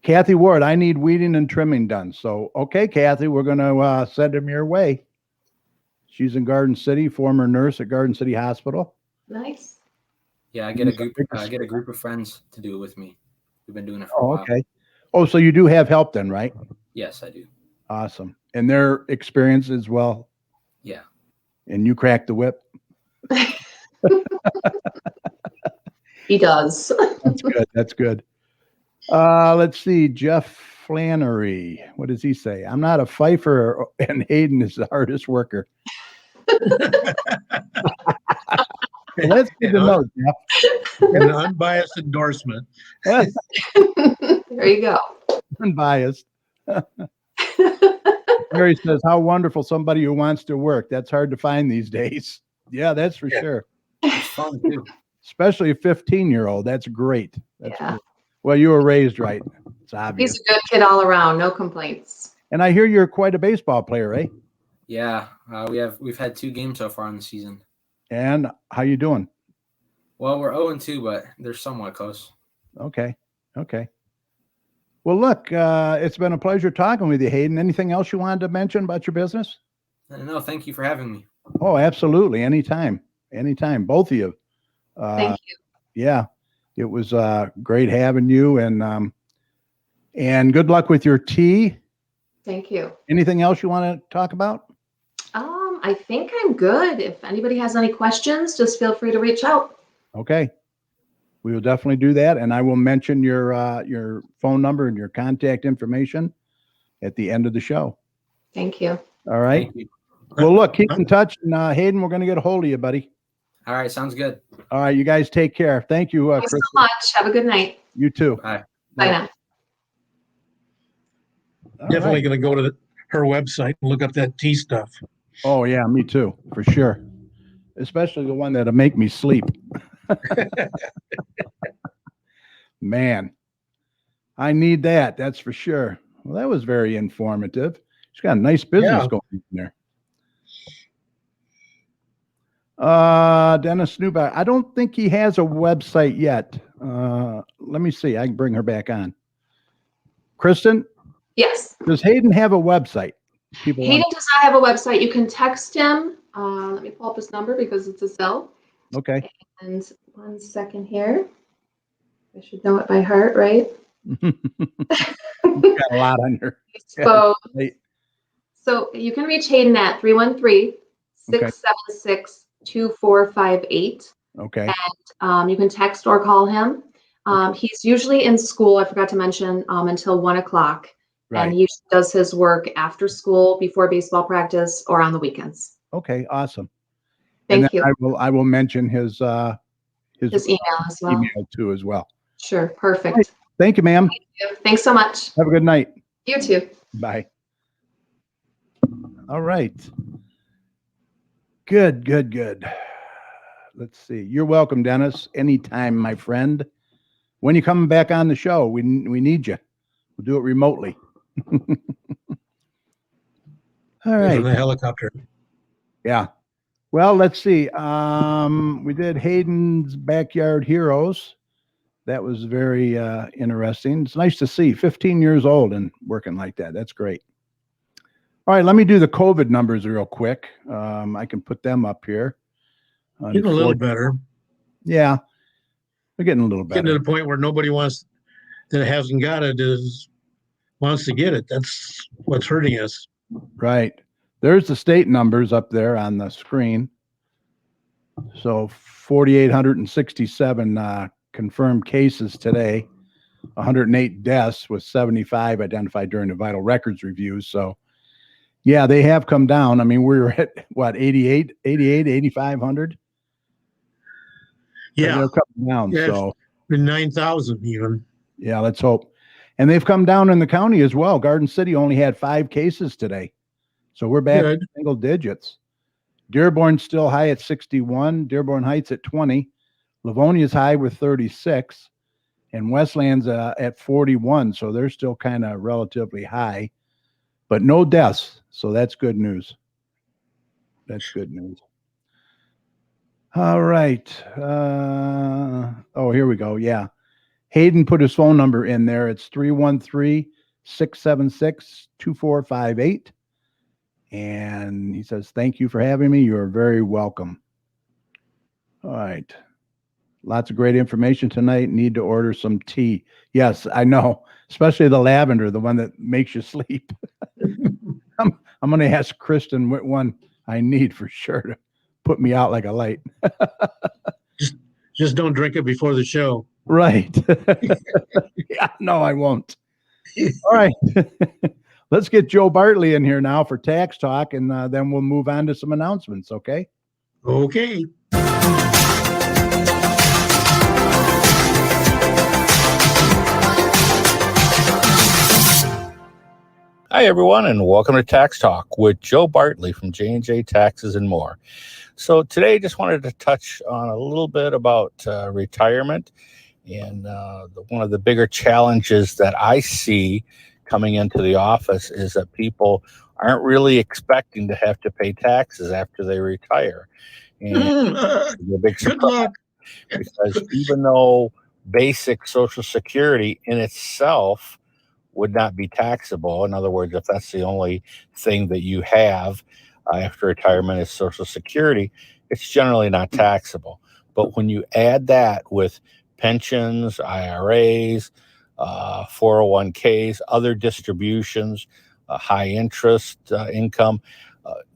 Speaker 1: Kathy Ward, I need weeding and trimming done. So, okay, Kathy, we're going to send him your way. She's in Garden City, former nurse at Garden City Hospital.
Speaker 4: Nice.
Speaker 5: Yeah, I get a group of friends to do it with me. We've been doing it for a while.
Speaker 1: Okay. Oh, so you do have help then, right?
Speaker 5: Yes, I do.
Speaker 1: Awesome. And their experience as well.
Speaker 5: Yeah.
Speaker 1: And you crack the whip.
Speaker 4: He does.
Speaker 1: That's good. That's good. Let's see. Jeff Flannery. What does he say? I'm not a Pfeifer, and Hayden is the hardest worker. Well, that's good to know, Jeff.
Speaker 3: An unbiased endorsement.
Speaker 4: There you go.
Speaker 1: Unbiased. Mary says, how wonderful somebody who wants to work. That's hard to find these days. Yeah, that's for sure.
Speaker 5: It's fun too.
Speaker 1: Especially a 15-year-old. That's great. That's
Speaker 4: Yeah.
Speaker 1: great. Well, you were raised right. It's obvious.
Speaker 4: He's a good kid all around. No complaints.
Speaker 1: And I hear you're quite a baseball player, eh?
Speaker 5: Yeah, we've had 2 games so far in the season.
Speaker 1: And how you doing?
Speaker 5: Well, we're 0-2, but they're somewhat close.
Speaker 1: Okay. Okay. Well, look, it's been a pleasure talking with you, Hayden. Anything else you wanted to mention about your business?
Speaker 5: No, thank you for having me.
Speaker 1: Oh, absolutely. Anytime. Anytime. Both of you.
Speaker 4: Thank you.
Speaker 1: Yeah. It was great having you, and good luck with your tea.
Speaker 4: Thank you.
Speaker 1: Anything else you want to talk about?
Speaker 4: I think I'm good. If anybody has any questions, just feel free to reach out.
Speaker 1: Okay. We will definitely do that. And I will mention your phone number and your contact information at the end of the show.
Speaker 4: Thank you.
Speaker 1: All right.
Speaker 5: Thank you.
Speaker 1: Well, look, keep in touch. And Hayden, we're going to get a hold of you, buddy.
Speaker 5: All right, sounds good.
Speaker 1: All right. You guys take care. Thank you,
Speaker 4: Thanks so
Speaker 1: Kristen.
Speaker 4: much. Have a good night.
Speaker 1: You too.
Speaker 5: Bye.
Speaker 4: Bye now.
Speaker 1: All
Speaker 3: Definitely
Speaker 1: right.
Speaker 3: going to go to her website and look up that tea stuff.
Speaker 1: Oh, yeah, me too, for sure. Especially the one that'll make me sleep. Man, I need that. That's for sure. Well, that was very informative. She's got a nice business
Speaker 3: Yeah.
Speaker 1: going in there. Dennis Newback. I don't think he has a website yet. Let me see. I can bring her back on. Kristen,
Speaker 4: Yes.
Speaker 1: does Hayden have a website? People
Speaker 4: Hayden
Speaker 1: want-
Speaker 4: does not have a website. You can text him. Let me pull up his number because it's a cell.
Speaker 1: Okay.
Speaker 4: And 1 second here. I should know it by heart, right?
Speaker 1: You got a lot on your.
Speaker 4: So,
Speaker 1: Hey,
Speaker 4: so you can reach Hayden at 313-676-2458.
Speaker 1: okay.
Speaker 4: You can text or call him. He's usually in school, I forgot to mention, until 1 o'clock.
Speaker 1: Right.
Speaker 4: And he usually does his work after school, before baseball practice, or on the weekends.
Speaker 1: Okay. Awesome.
Speaker 4: Thank you.
Speaker 1: I will mention his
Speaker 4: His email as well.
Speaker 1: email too as well.
Speaker 4: Sure. Perfect.
Speaker 1: Thank you, ma'am.
Speaker 4: Thanks so much.
Speaker 1: Have a good night.
Speaker 4: You too.
Speaker 1: Bye. All right. Good, good, good. Let's see. You're welcome, Dennis. Anytime, my friend. When you coming back on the show, we need you. We'll do it remotely. All
Speaker 3: In
Speaker 1: right.
Speaker 3: the helicopter.
Speaker 1: Yeah. Well, let's see. We did Hayden's Backyard Heroes. That was very interesting. It's nice to see 15 years old and working like that. That's great. All right, let me do the COVID numbers real quick. I can put them up here.
Speaker 3: Getting a little better.
Speaker 1: Yeah, we're getting a little
Speaker 3: Getting
Speaker 1: better.
Speaker 3: to the point where nobody that hasn't got it wants to get it. That's what's hurting us.
Speaker 1: Right. There's the state numbers up there on the screen. So 4,867 confirmed cases today, 108 deaths with 75 identified during the vital records reviews. So yeah, they have come down. I mean, we were at what, 8,500?
Speaker 3: Yeah.
Speaker 1: They're coming down.
Speaker 3: Yeah.
Speaker 1: So
Speaker 3: 9,000 even.
Speaker 1: yeah, let's hope. And they've come down in the county as well. Garden City only had 5 cases today. So we're back
Speaker 3: Good.
Speaker 1: to single digits. Dearborn's still high at 61. Dearborn Heights at 20. Livonia's high with 36. And Westland's at 41. So they're still kind of relatively high. But no deaths. So that's good news. That's good news. All right. Oh, here we go. Yeah. Hayden put his phone number in there. It's 313-676-2458. And he says, thank you for having me. You're very welcome. All right. Lots of great information tonight. Need to order some tea. Yes, I know. Especially the lavender, the one that makes you sleep. I'm going to ask Kristen what one I need for sure to put put me out like a light.
Speaker 3: Just don't drink it before the show.
Speaker 1: Right. Yeah, no, I won't. All right. Let's get Joe Bartley in here now for tax talk, and then we'll move on to some announcements, okay?
Speaker 3: Okay.
Speaker 6: Hi, everyone, and welcome to Tax Talk with Joe Bartley from J&J Taxes and More. So today, just wanted to touch on a little bit about retirement. And one of the bigger challenges that I see coming into the office is that people aren't really expecting to have to pay taxes after they retire. And it's a big surprise.
Speaker 3: Good luck.
Speaker 6: Because even though basic Social Security in itself would not be taxable, in other words, if that's the only thing that you have after retirement is Social Security, it's generally not taxable. But when you add that with pensions, IRAs, 401ks, other distributions, high interest income,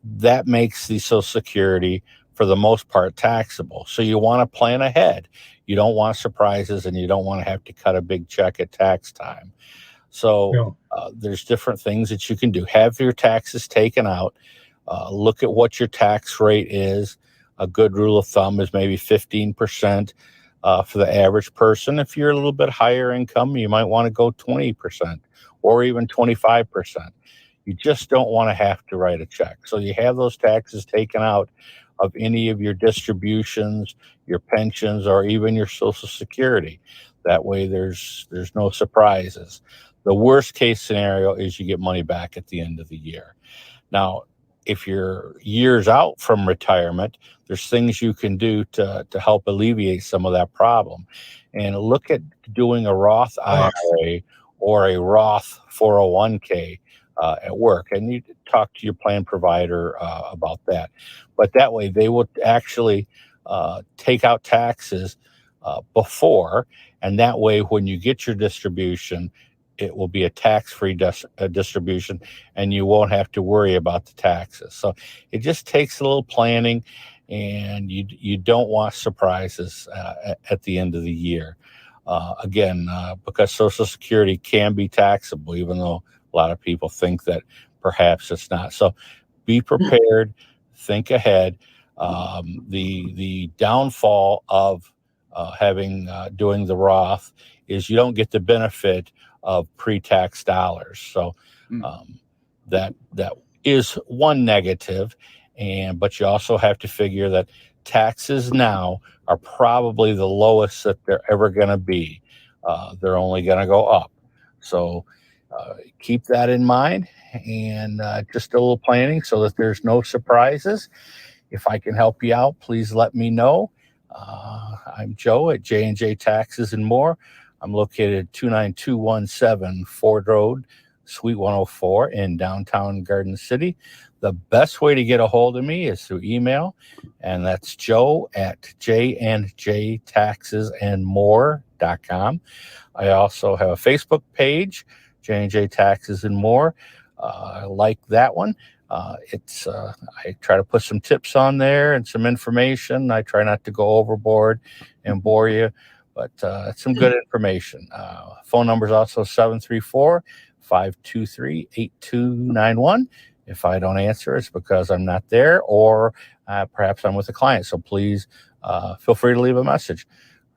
Speaker 6: that makes the Social Security, for the most part, taxable. So you want to plan ahead. You don't want surprises, and you don't want to have to cut a big check at tax time. So there's different things that you can do. Have your taxes taken out. Look at what your tax rate is. A good rule of thumb is maybe 15% for the average person. If you're a little bit higher income, you might want to go 20% or even 25%. You just don't want to have to write a check. So you have those taxes taken out of any of your distributions, your pensions, or even your Social Security. That way there's no surprises. The worst case scenario is you get money back at the end of the year. Now, if you're years out from retirement, there's things you can do to help alleviate some of that problem. And look at doing a Roth IRA or a Roth 401k at work. And you talk to your plan provider about that. But that way they will actually take out taxes before. And that way, when you get your distribution, it will be a tax-free distribution, and you won't have to worry about the taxes. So it just takes a little planning, and you don't want surprises at the end of the year. Again, because Social Security can be taxable, even though a lot of people think that perhaps it's not. So be prepared, think ahead. The downfall of doing the Roth is you don't get the benefit of pre-tax dollars. So that is one negative. But you also have to figure that taxes now are probably the lowest that they're ever going to be. They're only going to go up. So keep that in mind, and just a little planning so that there's no surprises. If I can help you out, please let me know. I'm Joe at J&J Taxes and More. I'm located at 29217 Ford Road, Suite 104 in downtown Garden City. The best way to get a hold of me is through email, and that's joe at jnjtaxesandmore.com. I also have a Facebook page, J&J Taxes and More. I like that one. I try to put some tips on there and some information. I try not to go overboard and bore you, but it's some good information. Phone number is also 734-523-8291. If I don't answer, it's because I'm not there, or perhaps I'm with a client. So please feel free to leave a message.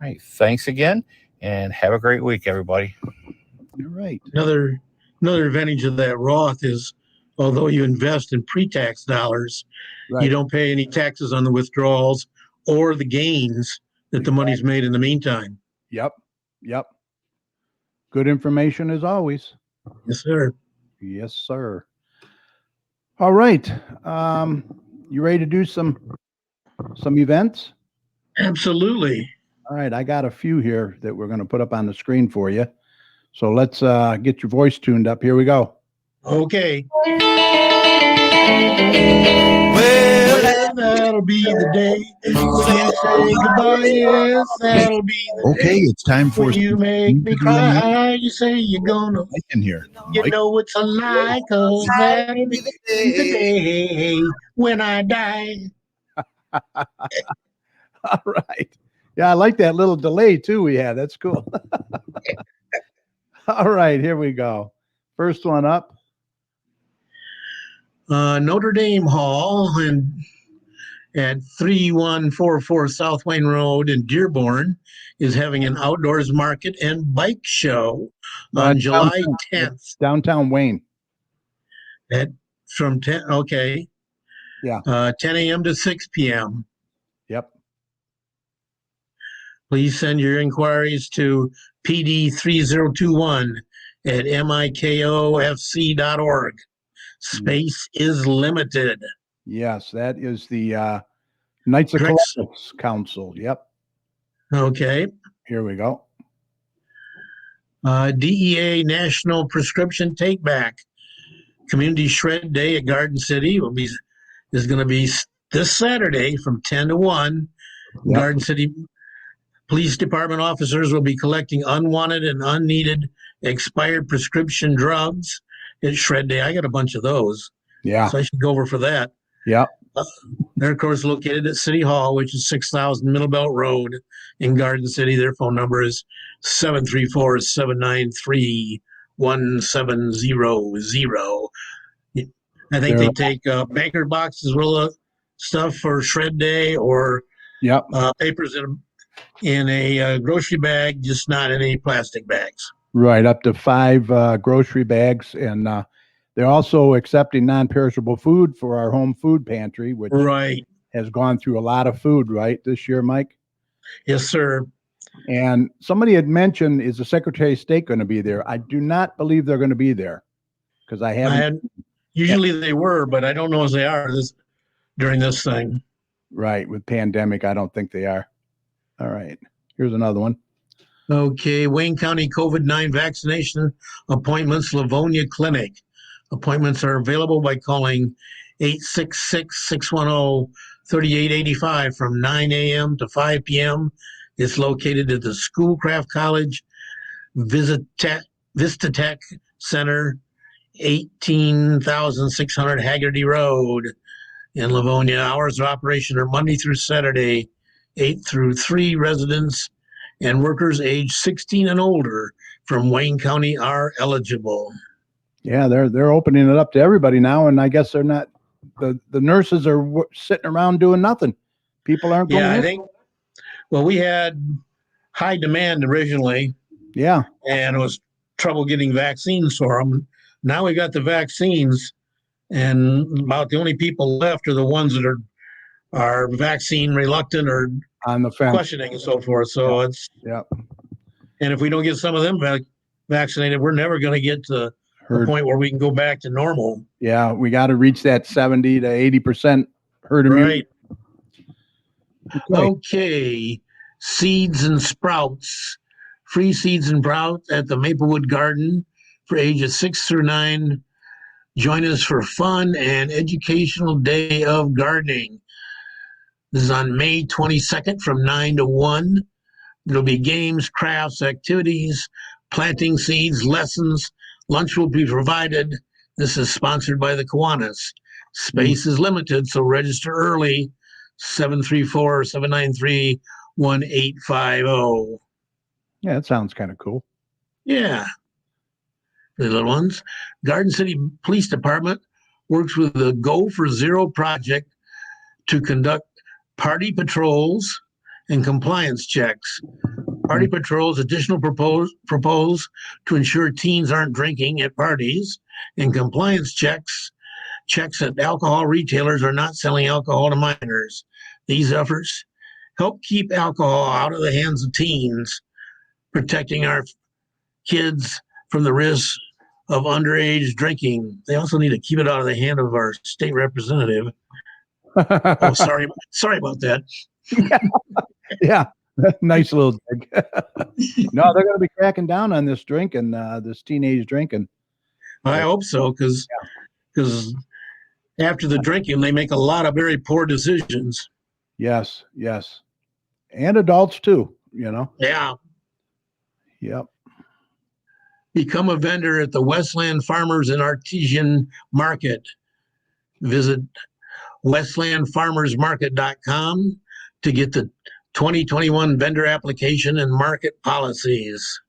Speaker 6: All right. Thanks again, and have a great week, everybody.
Speaker 1: All right.
Speaker 3: Another advantage of that Roth is, although you invest in pre-tax dollars, you don't pay any taxes on the withdrawals or the gains that the money's made in the meantime.
Speaker 1: Yep. Good information as always.
Speaker 3: Yes, sir.
Speaker 1: Yes, sir. All right. You ready to do some events?
Speaker 3: Absolutely.
Speaker 1: All right. I got a few here that we're going to put up on the screen for you. So let's get your voice tuned up. Here we go.
Speaker 3: Okay. Well, that'll be the day when you say goodbye. Yes, that'll be the day.
Speaker 7: Okay, it's time for
Speaker 3: When you make me cry, you say you're gonna.
Speaker 7: in here.
Speaker 3: You know it's a lie, 'cause that'll be the day when I die.
Speaker 1: All right. Yeah, I like that little delay too we had. That's cool. All right, here we go. First one up.
Speaker 3: Notre Dame Hall at 3144 South Wayne Road in Dearborn is having an outdoors market and bike show on July 10th.
Speaker 1: Downtown Wayne.
Speaker 3: From 10, okay.
Speaker 1: Yeah.
Speaker 3: 10 a.m. to 6 p.m.
Speaker 1: Yep.
Speaker 3: Please send your inquiries to PD3021 at mikofc.org. Space is limited.
Speaker 1: Yes, that is the Knights of
Speaker 3: Correct.
Speaker 1: Columbus Council. Yep.
Speaker 3: Okay.
Speaker 1: Here we go.
Speaker 3: DEA National Prescription Take Back Community Shred Day at Garden City is going to be this Saturday from 10 to 1.
Speaker 1: Yep.
Speaker 3: Garden City Police Department officers will be collecting unwanted and unneeded expired prescription drugs at Shred Day. I got a bunch of those.
Speaker 1: Yeah.
Speaker 3: So I should go over for that.
Speaker 1: Yeah.
Speaker 3: They're, of course, located at City Hall, which is 6000 Middle Belt Road in Garden City. Their phone number is 734-793-1700. I think they take banker boxes full of stuff for Shred Day or papers in a grocery bag, just not in any plastic bags.
Speaker 1: Right, up to 5 grocery bags. And they're also accepting non-perishable food for our home food pantry, which has gone through a lot of food, right, this year, Mike?
Speaker 3: Yes, sir.
Speaker 1: And somebody had mentioned, is the Secretary of State going to be there? I do not believe they're going to be there because I haven't.
Speaker 3: Usually they were, but I don't know as they are during this thing.
Speaker 1: Right, with pandemic, I don't think they are. All right, here's another one.
Speaker 3: Okay, Wayne County COVID-19 vaccination appointments, Livonia Clinic. Appointments are available by calling 866-610-3885 from 9 a.m. to 5 p.m. It's located at the Schoolcraft College Vista Tech Center, 18,600 Haggerty Road in Livonia. Hours of operation are Monday through Saturday, 8 through 3. Residents and workers age 16 and older from Wayne County are eligible.
Speaker 1: Yeah, they're opening it up to everybody now, and I guess they're not. The nurses are sitting around doing nothing. People aren't going.
Speaker 3: Yeah, I think. Well, we had high demand originally.
Speaker 1: Yeah,
Speaker 3: and it was trouble getting vaccines for them. Now we got the vaccines, and about the only people left are the ones that are vaccine reluctant or
Speaker 1: on the fence,
Speaker 3: questioning and so forth. So it's and if we don't get some of them vaccinated, we're never going to get to the point where we can go back to normal.
Speaker 1: Yeah, we got to reach that 70 to 80% herd immunity.
Speaker 3: Right. Okay. Seeds and sprouts. Free seeds and sprouts at the Maplewood Garden for ages 6 through 9. Join us for fun and educational day of gardening. This is on May 22nd from 9 to 1. There'll be games, crafts, activities, planting seeds, lessons. Lunch will be provided. This is sponsored by the Kiwanis. Space is limited, so register early. 734-793-1850.
Speaker 1: Yeah, that sounds kind of cool.
Speaker 3: Yeah. The little ones. Garden City Police Department works with the Go for Zero project to conduct party patrols and compliance checks. Party patrols additional propose to ensure teens aren't drinking at parties, and compliance checks that alcohol retailers are not selling alcohol to minors. These efforts help keep alcohol out of the hands of teens, protecting our kids from the risk of underage drinking. They also need to keep it out of the hand of our state representative. Oh, sorry about that.
Speaker 1: Yeah. Nice little dig. No, they're going to be cracking down on this drinking, this teenage drinking.
Speaker 3: I hope so, because after the drinking, they make a lot of very poor decisions.
Speaker 1: Yes, yes. And adults too, you know.
Speaker 3: Yeah.
Speaker 1: Yep.
Speaker 3: Become a vendor at the Westland Farmers and Artisan Market. Visit westlandfarmersmarket.com to get the 2021 vendor application and market policies.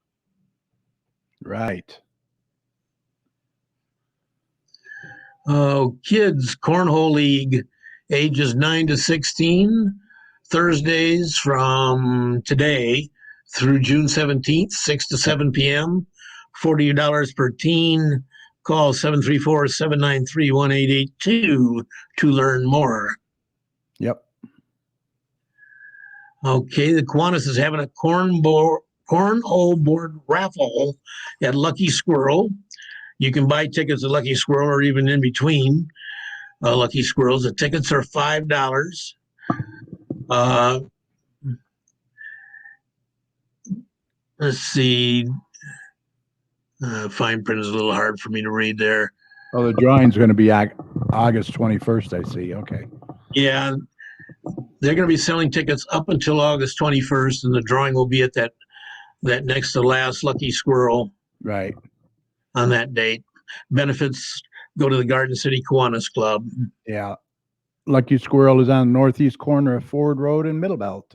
Speaker 1: Right.
Speaker 3: Kids Cornhole League, ages 9 to 16, Thursdays from today through June 17th, 6 to 7 p.m., $40 per teen. Call 734-793-1882 to learn more.
Speaker 1: Yep.
Speaker 3: Okay, the Kiwanis is having a cornhole board raffle at Lucky Squirrel. You can buy tickets at Lucky Squirrel or even in between Lucky Squirrels. The tickets are $5. Let's see. Fine print is a little hard for me to read there.
Speaker 1: Oh, the drawing's going to be August 21st, I see. Okay.
Speaker 3: Yeah, they're going to be selling tickets up until August 21st, and the drawing will be at that next to last Lucky Squirrel.
Speaker 1: Right.
Speaker 3: On that date. Benefits go to the Garden City Kiwanis Club.
Speaker 1: Yeah. Lucky Squirrel is on the northeast corner of Ford Road and Middle Belt.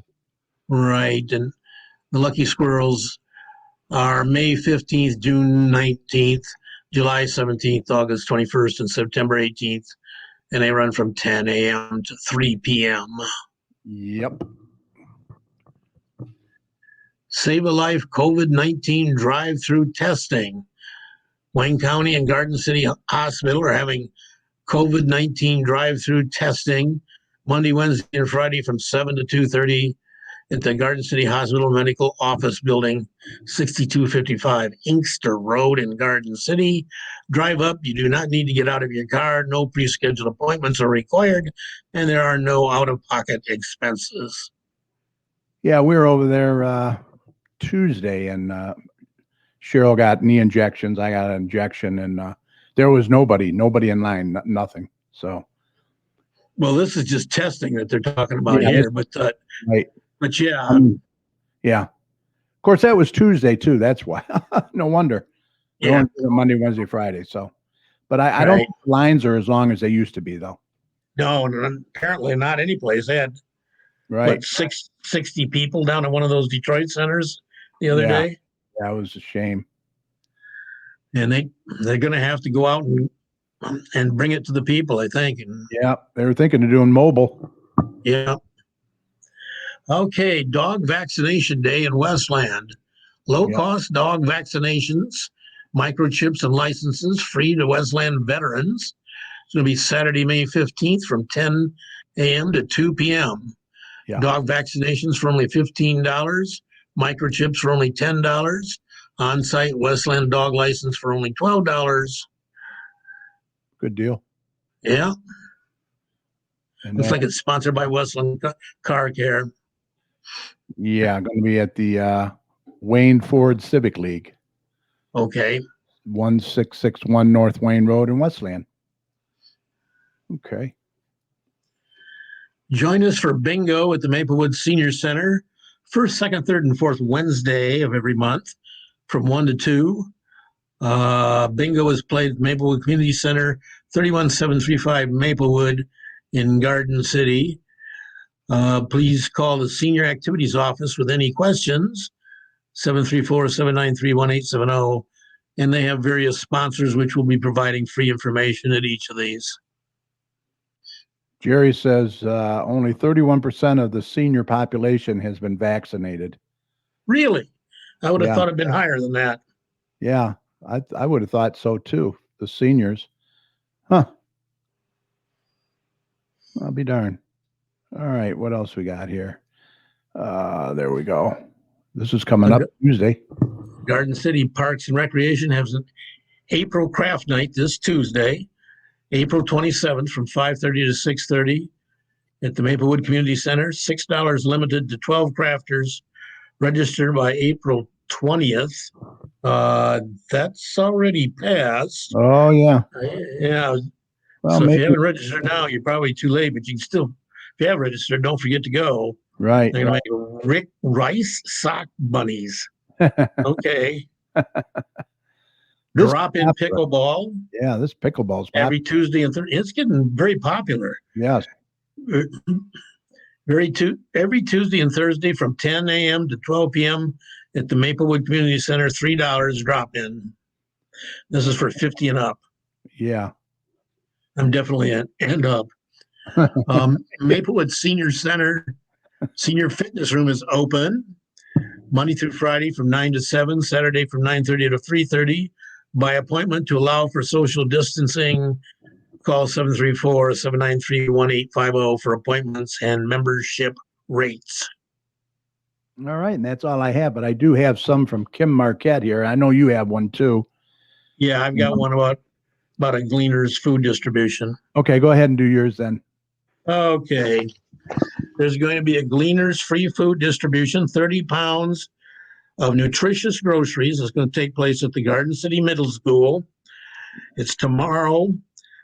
Speaker 3: Right. And the Lucky Squirrels are May 15th, June 19th, July 17th, August 21st, and September 18th. And they run from 10 a.m. to 3 p.m.
Speaker 1: Yep.
Speaker 3: Save a Life COVID-19 drive-through testing. Wayne County and Garden City Hospital are having COVID-19 drive-through testing Monday, Wednesday, and Friday from 7 to 2:30 at the Garden City Hospital Medical Office Building, 6255 Inkster Road in Garden City. Drive up. You do not need to get out of your car. No pre-scheduled appointments are required, and there are no out-of-pocket expenses.
Speaker 1: Yeah, we were over there Tuesday, and Cheryl got knee injections. I got an injection, and there was nobody in line, nothing. So,
Speaker 3: well, this is just testing that they're talking about here, but
Speaker 1: right.
Speaker 3: But yeah,
Speaker 1: yeah. Of course, that was Tuesday too. That's why. No wonder.
Speaker 3: Yeah.
Speaker 1: Monday, Wednesday, Friday. So, but I don't think lines are as long as they used to be, though.
Speaker 3: No, apparently not any place. They had
Speaker 1: right
Speaker 3: 60 people down at one of those Detroit centers the other day.
Speaker 1: That was a shame.
Speaker 3: And they're going to have to go out and bring it to the people, I think. And,
Speaker 1: yeah, they were thinking of doing mobile.
Speaker 3: Yeah. Okay, Dog Vaccination Day in Westland. Low-cost dog vaccinations, microchips, and licenses free to Westland veterans. It's going to be Saturday, May 15th from 10 a.m. to 2 p.m.
Speaker 1: Yeah.
Speaker 3: Dog vaccinations for only $15. Microchips for only $10. On-site Westland dog license for only $12.
Speaker 1: Good deal.
Speaker 3: Yeah.
Speaker 1: And
Speaker 3: looks like it's sponsored by Westland Car Care.
Speaker 1: Yeah, going to be at the Wayne Ford Civic League.
Speaker 3: Okay.
Speaker 1: 1661 North Wayne Road in Westland. Okay.
Speaker 3: Join us for bingo at the Maplewood Senior Center, first, second, third, and fourth Wednesday of every month from 1 to 2. Bingo is played at Maplewood Community Center, 31735 Maplewood in Garden City. Please call the Senior Activities Office with any questions, 734-793-1870. And they have various sponsors which will be providing free information at each of these.
Speaker 1: Jerry says only 31% of the senior population has been vaccinated.
Speaker 3: Really? I would have thought it'd been higher than that.
Speaker 1: Yeah, I would have thought so too. The seniors. Huh. I'll be darned. All right, what else we got here? There we go. This is coming up Tuesday.
Speaker 3: Garden City Parks and Recreation has an April Craft Night this Tuesday, April 27th from 5:30 to 6:30 at the Maplewood Community Center. $6 limited to 12 crafters. Register by April 20th. That's already passed.
Speaker 1: Oh, yeah.
Speaker 3: Yeah. Well, so if you haven't registered now, you're probably too late, but you can still, if you have registered, don't forget to go.
Speaker 1: Right.
Speaker 3: They're going to make rice sock bunnies. Okay.
Speaker 1: This
Speaker 3: drop-in pickleball.
Speaker 1: Yeah, this pickleball's
Speaker 3: every Tuesday and Thursday. It's getting very popular.
Speaker 1: Yes.
Speaker 3: Every Tuesday and Thursday from 10 a.m. to 12 p.m. at the Maplewood Community Center, $3 drop-in. This is for 50 and up.
Speaker 1: Yeah.
Speaker 3: I'm definitely at and up. Maplewood Senior Center, Senior Fitness Room is open Monday through Friday from 9 to 7, Saturday from 9:30 to 3:30 by appointment to allow for social distancing. Call 734-793-1850 for appointments and membership rates.
Speaker 1: All right, and that's all I have, but I do have some from Kim Marquette here. I know you have one too.
Speaker 3: Yeah, I've got one about a Gleaner's food distribution.
Speaker 1: Okay, go ahead and do yours then.
Speaker 3: Okay. There's going to be a Gleaner's free food distribution, 30 pounds of nutritious groceries. It's going to take place at the Garden City Middle School. It's tomorrow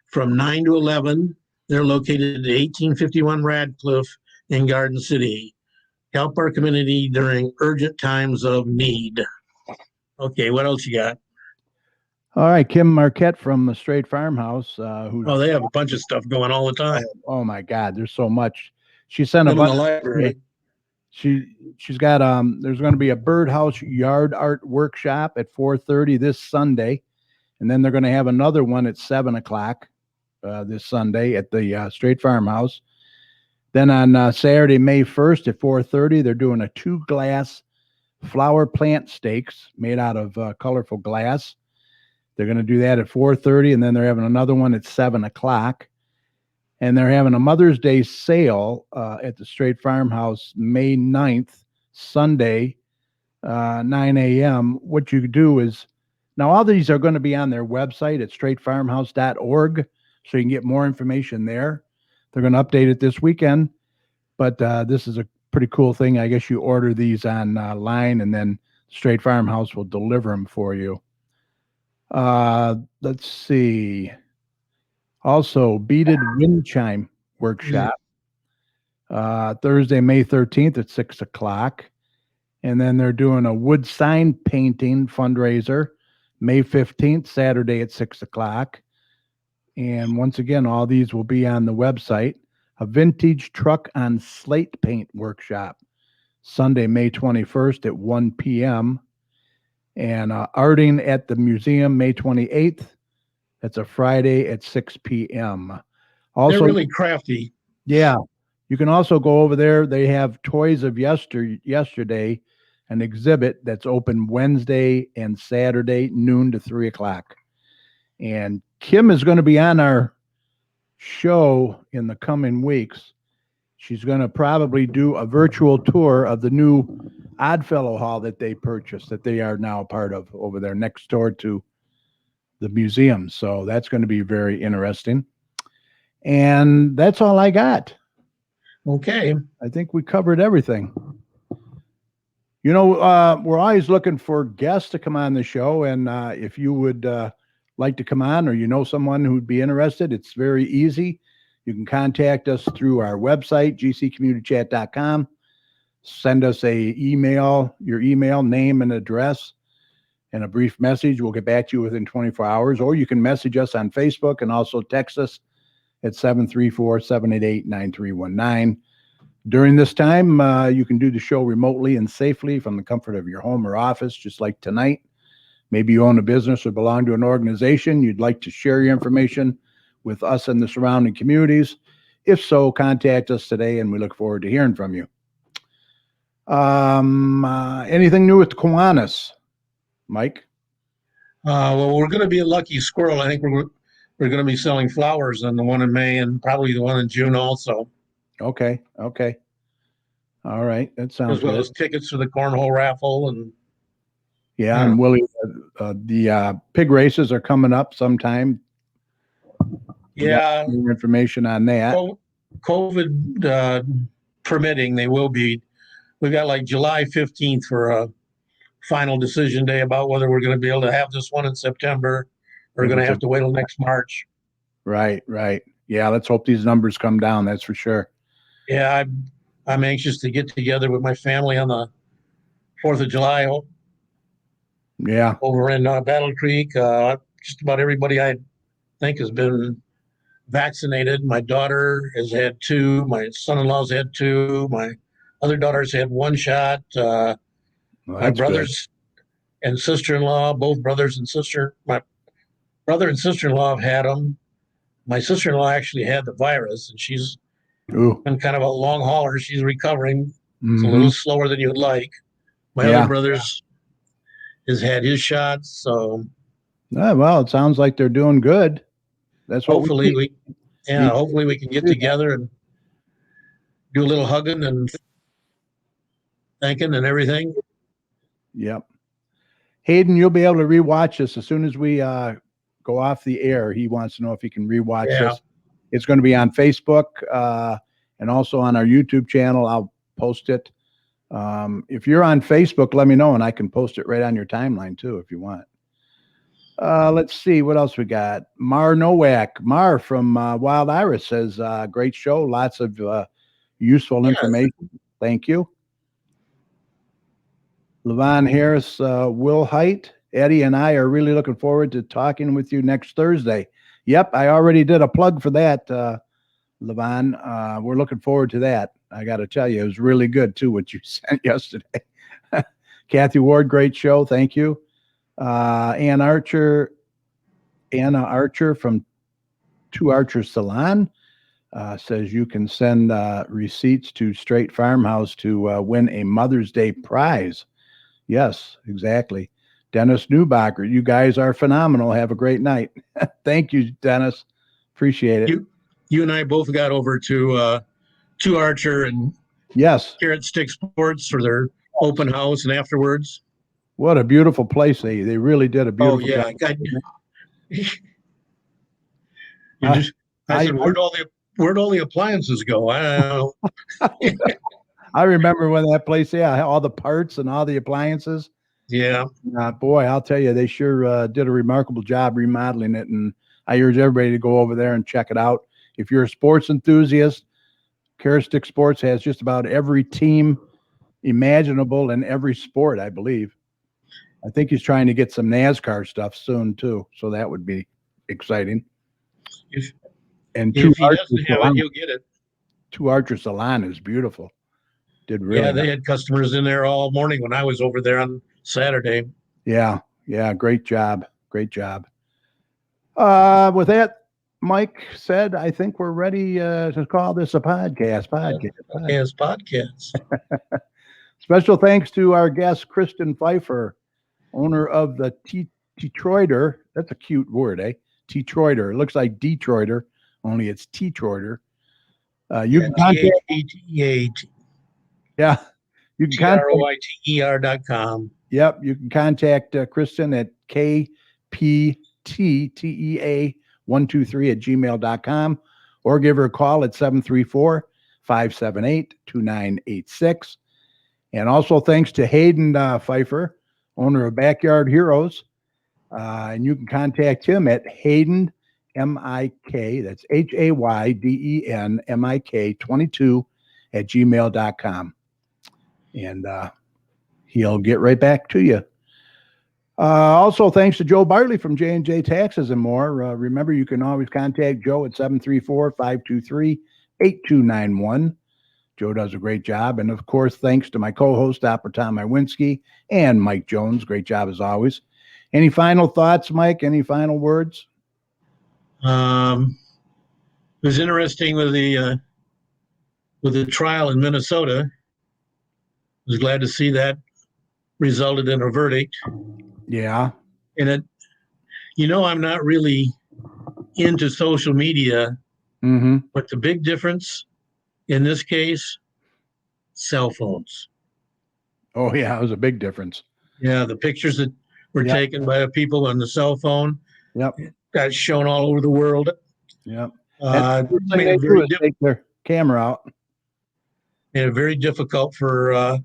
Speaker 3: from 9 to 11. They're located at 1851 Radcliffe in Garden City. Help our community during urgent times of need. Okay, what else you got?
Speaker 1: All right, Kim Marquette from the Straight Farmhouse.
Speaker 3: They have a bunch of stuff going all the time.
Speaker 1: Oh my God, there's so much. She sent a
Speaker 3: In the
Speaker 1: bunch.
Speaker 3: library.
Speaker 1: She's got there's going to be a birdhouse yard art workshop at 4:30 this Sunday, and then they're going to have another one at 7:00 this Sunday at the Straight Farmhouse. Then on Saturday, May 1st at 4:30, they're doing a 2-glass flower plant stakes made out of colorful glass. They're going to do that at 4:30, and then they're having another one at 7:00. And they're having a Mother's Day sale at the Straight Farmhouse May 9th, Sunday, 9 a.m. What you do is, now all these are going to be on their website at straightfarmhouse.org, so you can get more information there. They're going to update it this weekend, but this is a pretty cool thing. I guess you order these online, and then Straight Farmhouse will deliver them for you. Let's see. Also, beaded wind chime workshop Thursday, May 13th at 6:00. And then they're doing a wood sign painting fundraiser May 15th, Saturday at 6:00. And once again, all these will be on the website. A vintage truck on slate paint workshop Sunday, May 21st at 1 p.m. And arting at the museum May 28th. That's a Friday at 6 p.m. Also,
Speaker 3: they're really crafty.
Speaker 1: Yeah. You can also go over there. They have Toys of Yesterday, an exhibit that's open Wednesday and Saturday, noon to 3:00. And Kim is going to be on our show in the coming weeks. She's going to probably do a virtual tour of the new Oddfellow Hall that they purchased, that they are now a part of over there next door to the museum. So that's going to be very interesting. And that's all I got.
Speaker 3: Okay.
Speaker 1: I think we covered everything. We're always looking for guests to come on the show. And if you would like to come on, or you know someone who'd be interested, it's very easy. You can contact us through our website, gccommunitychat.com. Send us your email, name and address, and a brief message. We'll get back to you within 24 hours. Or you can message us on Facebook and also text us at 734-788-9319. During this time, you can do the show remotely and safely from the comfort of your home or office, just like tonight. Maybe you own a business or belong to an organization. You'd like to share your information with us and the surrounding communities. If so, contact us today, and we look forward to hearing from you. Anything new with the Kiwanis, Mike?
Speaker 3: Well, we're going to be a lucky squirrel. I think we're going to be selling flowers on the one in May and probably the one in June also.
Speaker 1: Okay. All right. That sounds
Speaker 3: as well
Speaker 1: good.
Speaker 3: as tickets for the cornhole raffle. And
Speaker 1: yeah, and Willie, the pig races are coming up sometime.
Speaker 3: Yeah.
Speaker 1: More information on that.
Speaker 3: COVID permitting, they will be. We've got like July 15th for a final decision day about whether we're going to be able to have this one in September or going to have to wait till next March.
Speaker 1: Right. Yeah, let's hope these numbers come down. That's for sure.
Speaker 3: Yeah, I'm anxious to get together with my family on the 4th of July.
Speaker 1: Yeah.
Speaker 3: over in Battle Creek. Just about everybody I think has been vaccinated. My daughter has had 2. My son-in-law's had 2. My other daughter's had 1 shot.
Speaker 1: Well,
Speaker 3: My
Speaker 1: that's
Speaker 3: brothers and sister-in-law, both brothers and sister, my brother and sister-in-law have had them. My sister-in-law actually had the virus, and she's
Speaker 1: good. Ooh.
Speaker 3: been kind of a long hauler. She's recovering. It's a
Speaker 1: Mhm.
Speaker 3: little slower than you'd like. My
Speaker 1: Yeah.
Speaker 3: other brother's has had his shots, so
Speaker 1: Well, it sounds like they're doing good. That's what
Speaker 3: hopefully
Speaker 1: we
Speaker 3: hopefully we can get
Speaker 1: do that.
Speaker 3: together and do a little hugging and thanking and everything.
Speaker 1: Yep. Hayden, you'll be able to rewatch this as soon as we go off the air. He wants to know if he can rewatch
Speaker 3: Yeah.
Speaker 1: this. It's going to be on Facebook and also on our YouTube channel. I'll post it. If you're on Facebook, let me know and I can post it right on your timeline too if you want. Let's see what else we got. Mar Nowak. Mar from Wild Iris says, great show. Lots of useful information. Thank you. Levon Harris, Will Height, Eddie and I are really looking forward to talking with you next Thursday. Yep, I already did a plug for that, Levon. We're looking forward to that. I got to tell you, it was really good too, what you sent yesterday. Kathy Ward, great show. Thank you. Anna Archer from Two Archer Salon says you can send receipts to Straight Farmhouse to win a Mother's Day prize. Yes, exactly. Dennis Newbacher, you guys are phenomenal. Have a great night. Thank you, Dennis. Appreciate it.
Speaker 3: You and I both got over to Two Archer and
Speaker 1: Yes.
Speaker 3: Carrot Stick Sports for their open house and afterwards.
Speaker 1: What a beautiful place. They really did a beautiful job.
Speaker 3: I said, where'd all the appliances go? I don't know.
Speaker 1: I remember when that place, all the parts and all the appliances.
Speaker 3: Yeah.
Speaker 1: Boy, I'll tell you, they sure did a remarkable job remodeling it. And I urge everybody to go over there and check it out. If you're a sports enthusiast, Carrot Sports has just about every team imaginable in every sport, I believe. I think he's trying to get some NASCAR stuff soon, too. So that would be exciting.
Speaker 3: If
Speaker 1: Two
Speaker 3: he doesn't have
Speaker 1: Salon,
Speaker 3: it, he'll get it.
Speaker 1: Two Archer Salon is beautiful. Did really
Speaker 3: Yeah, they had customers in there all morning when I was over there on Saturday.
Speaker 1: Yeah, great job. Great job. With that, Mike said, I think we're ready to call this a podcast.
Speaker 3: Podcast.
Speaker 1: Special thanks to our guest, Kristen Pfeifer, owner of the Detroiter. That's a cute word, eh? Detroiter. It looks like Detroiter, only it's Detroiter. You can contact. Yeah, you can contact
Speaker 3: TROITER.com.
Speaker 1: Yep, you can contact Kristen at kpttea123@gmail.com or give her a call at 734-578-2986. And also thanks to Hayden Pfeifer, owner of Backyard Heroes. And you can contact him at Hayden, M-I-K, that's Hayden, MIK 22@gmail.com. And he'll get right back to you. Also, thanks to Joe Bartley from J&J Taxes and More. Remember, you can always contact Joe at 734-523-8291. Joe does a great job. And, of course, thanks to my co-host, Dr. Tom Iwinski, and Mike Jones. Great job, as always. Any final thoughts, Mike? Any final words?
Speaker 3: It was interesting with the trial in Minnesota. I was glad to see that resulted in a verdict.
Speaker 1: Yeah.
Speaker 3: And I'm not really into social media, but the big difference in this case, cell phones.
Speaker 1: Oh, yeah, it was a big difference.
Speaker 3: Yeah, the pictures that were taken by the people on the cell phone got shown all over the world.
Speaker 1: Yep.
Speaker 3: Take
Speaker 1: their camera out.
Speaker 3: Made it very difficult for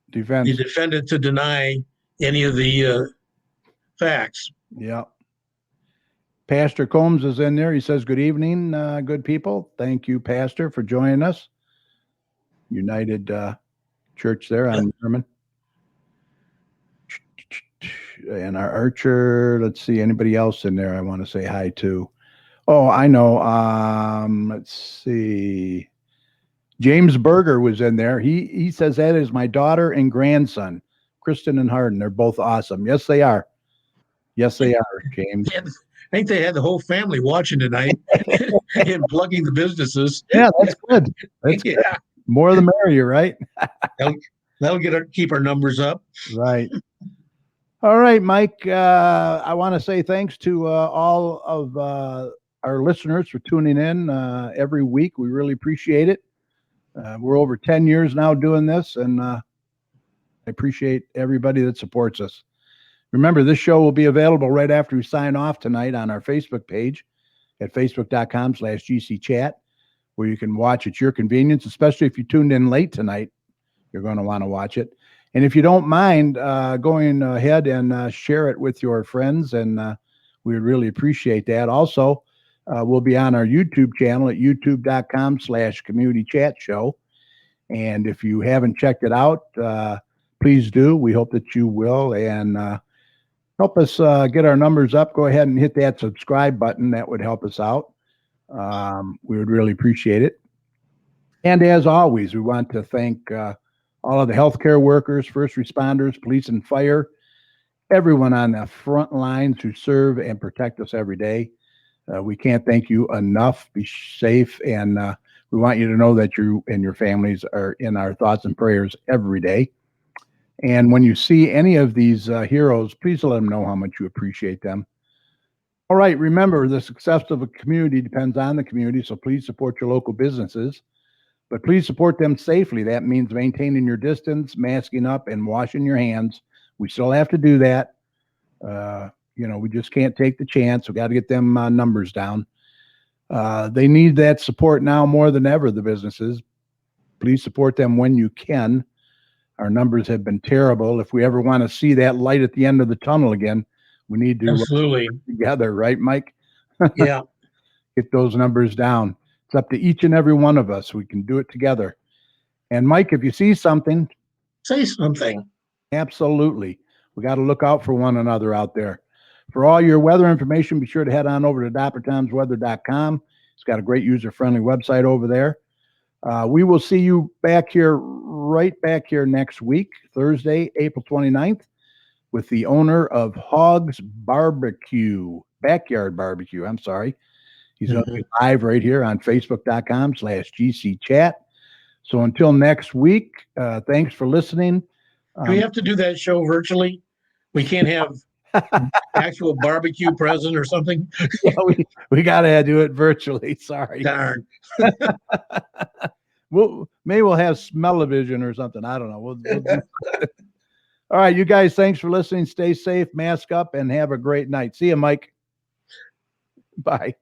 Speaker 3: the
Speaker 1: defense
Speaker 3: defendant to deny any of the facts.
Speaker 1: Yeah. Pastor Combs is in there. He says, good evening, good people. Thank you, Pastor, for joining us. United Church there on German. and our Archer. Let's see, anybody else in there I want to say hi to? Oh, I know. Let's see. James Berger was in there. He says that is my daughter and grandson, Kristen and Hayden. They're both awesome. Yes, they are. Yes, they are, James.
Speaker 3: I think they had the whole family watching tonight and plugging the businesses.
Speaker 1: Yeah, that's good. That's good. More the merrier, right?
Speaker 3: That'll keep our numbers up.
Speaker 1: Right. All right, Mike. I want to say thanks to all of our listeners for tuning in every week. We really appreciate it. We're over 10 years now doing this, and I appreciate everybody that supports us. Remember, this show will be available right after we sign off tonight on our Facebook page at facebook.com/GCChat, where you can watch at your convenience, especially if you tuned in late tonight. You're going to want to watch it. And if you don't mind going ahead and share it with your friends, and we would really appreciate that. Also, we'll be on our YouTube channel at youtube.com/community chat show. And if you haven't checked it out, please do. We hope that you will. And help us get our numbers up. Go ahead and hit that subscribe button. That would help us out. We would really appreciate it. And as always, we want to thank all of the healthcare workers, first responders, police and fire, everyone on the front lines who serve and protect us every day. We can't thank you enough. Be safe, and we want you to know that you and your families are in our thoughts and prayers every day. And when you see any of these heroes, please let them know how much you appreciate them. All right, remember, the success of a community depends on the community, so please support your local businesses. But please support them safely. That means maintaining your distance, masking up, and washing your hands. We still have to do that. We just can't take the chance. We got to get them numbers down. They need that support now more than ever, the businesses. Please support them when you can. Our numbers have been terrible. If we ever want to see that light at the end of the tunnel again, we need to
Speaker 3: absolutely
Speaker 1: work together, right, Mike?
Speaker 3: Yeah.
Speaker 1: Get those numbers down. It's up to each and every one of us. We can do it together. And Mike, if you see something,
Speaker 3: say something.
Speaker 1: Absolutely. We got to look out for one another out there. For all your weather information, be sure to head on over to dappertomsweather.com. It's got a great user-friendly website over there. We will see you right back here next week, Thursday, April 29th, with the owner of Hogs Backyard Barbecue. I'm sorry. He's going to be live right here on facebook.com/GCChat. So until next week, thanks for listening.
Speaker 3: Do we have to do that show virtually? We can't have actual barbecue present or something?
Speaker 1: Yeah, we got to do it virtually. Sorry.
Speaker 3: Darn.
Speaker 1: Maybe we'll have smell-o-vision or something. I don't know. We'll do All right, you guys, thanks for listening. Stay safe, mask up, and have a great night. See you, Mike. Bye.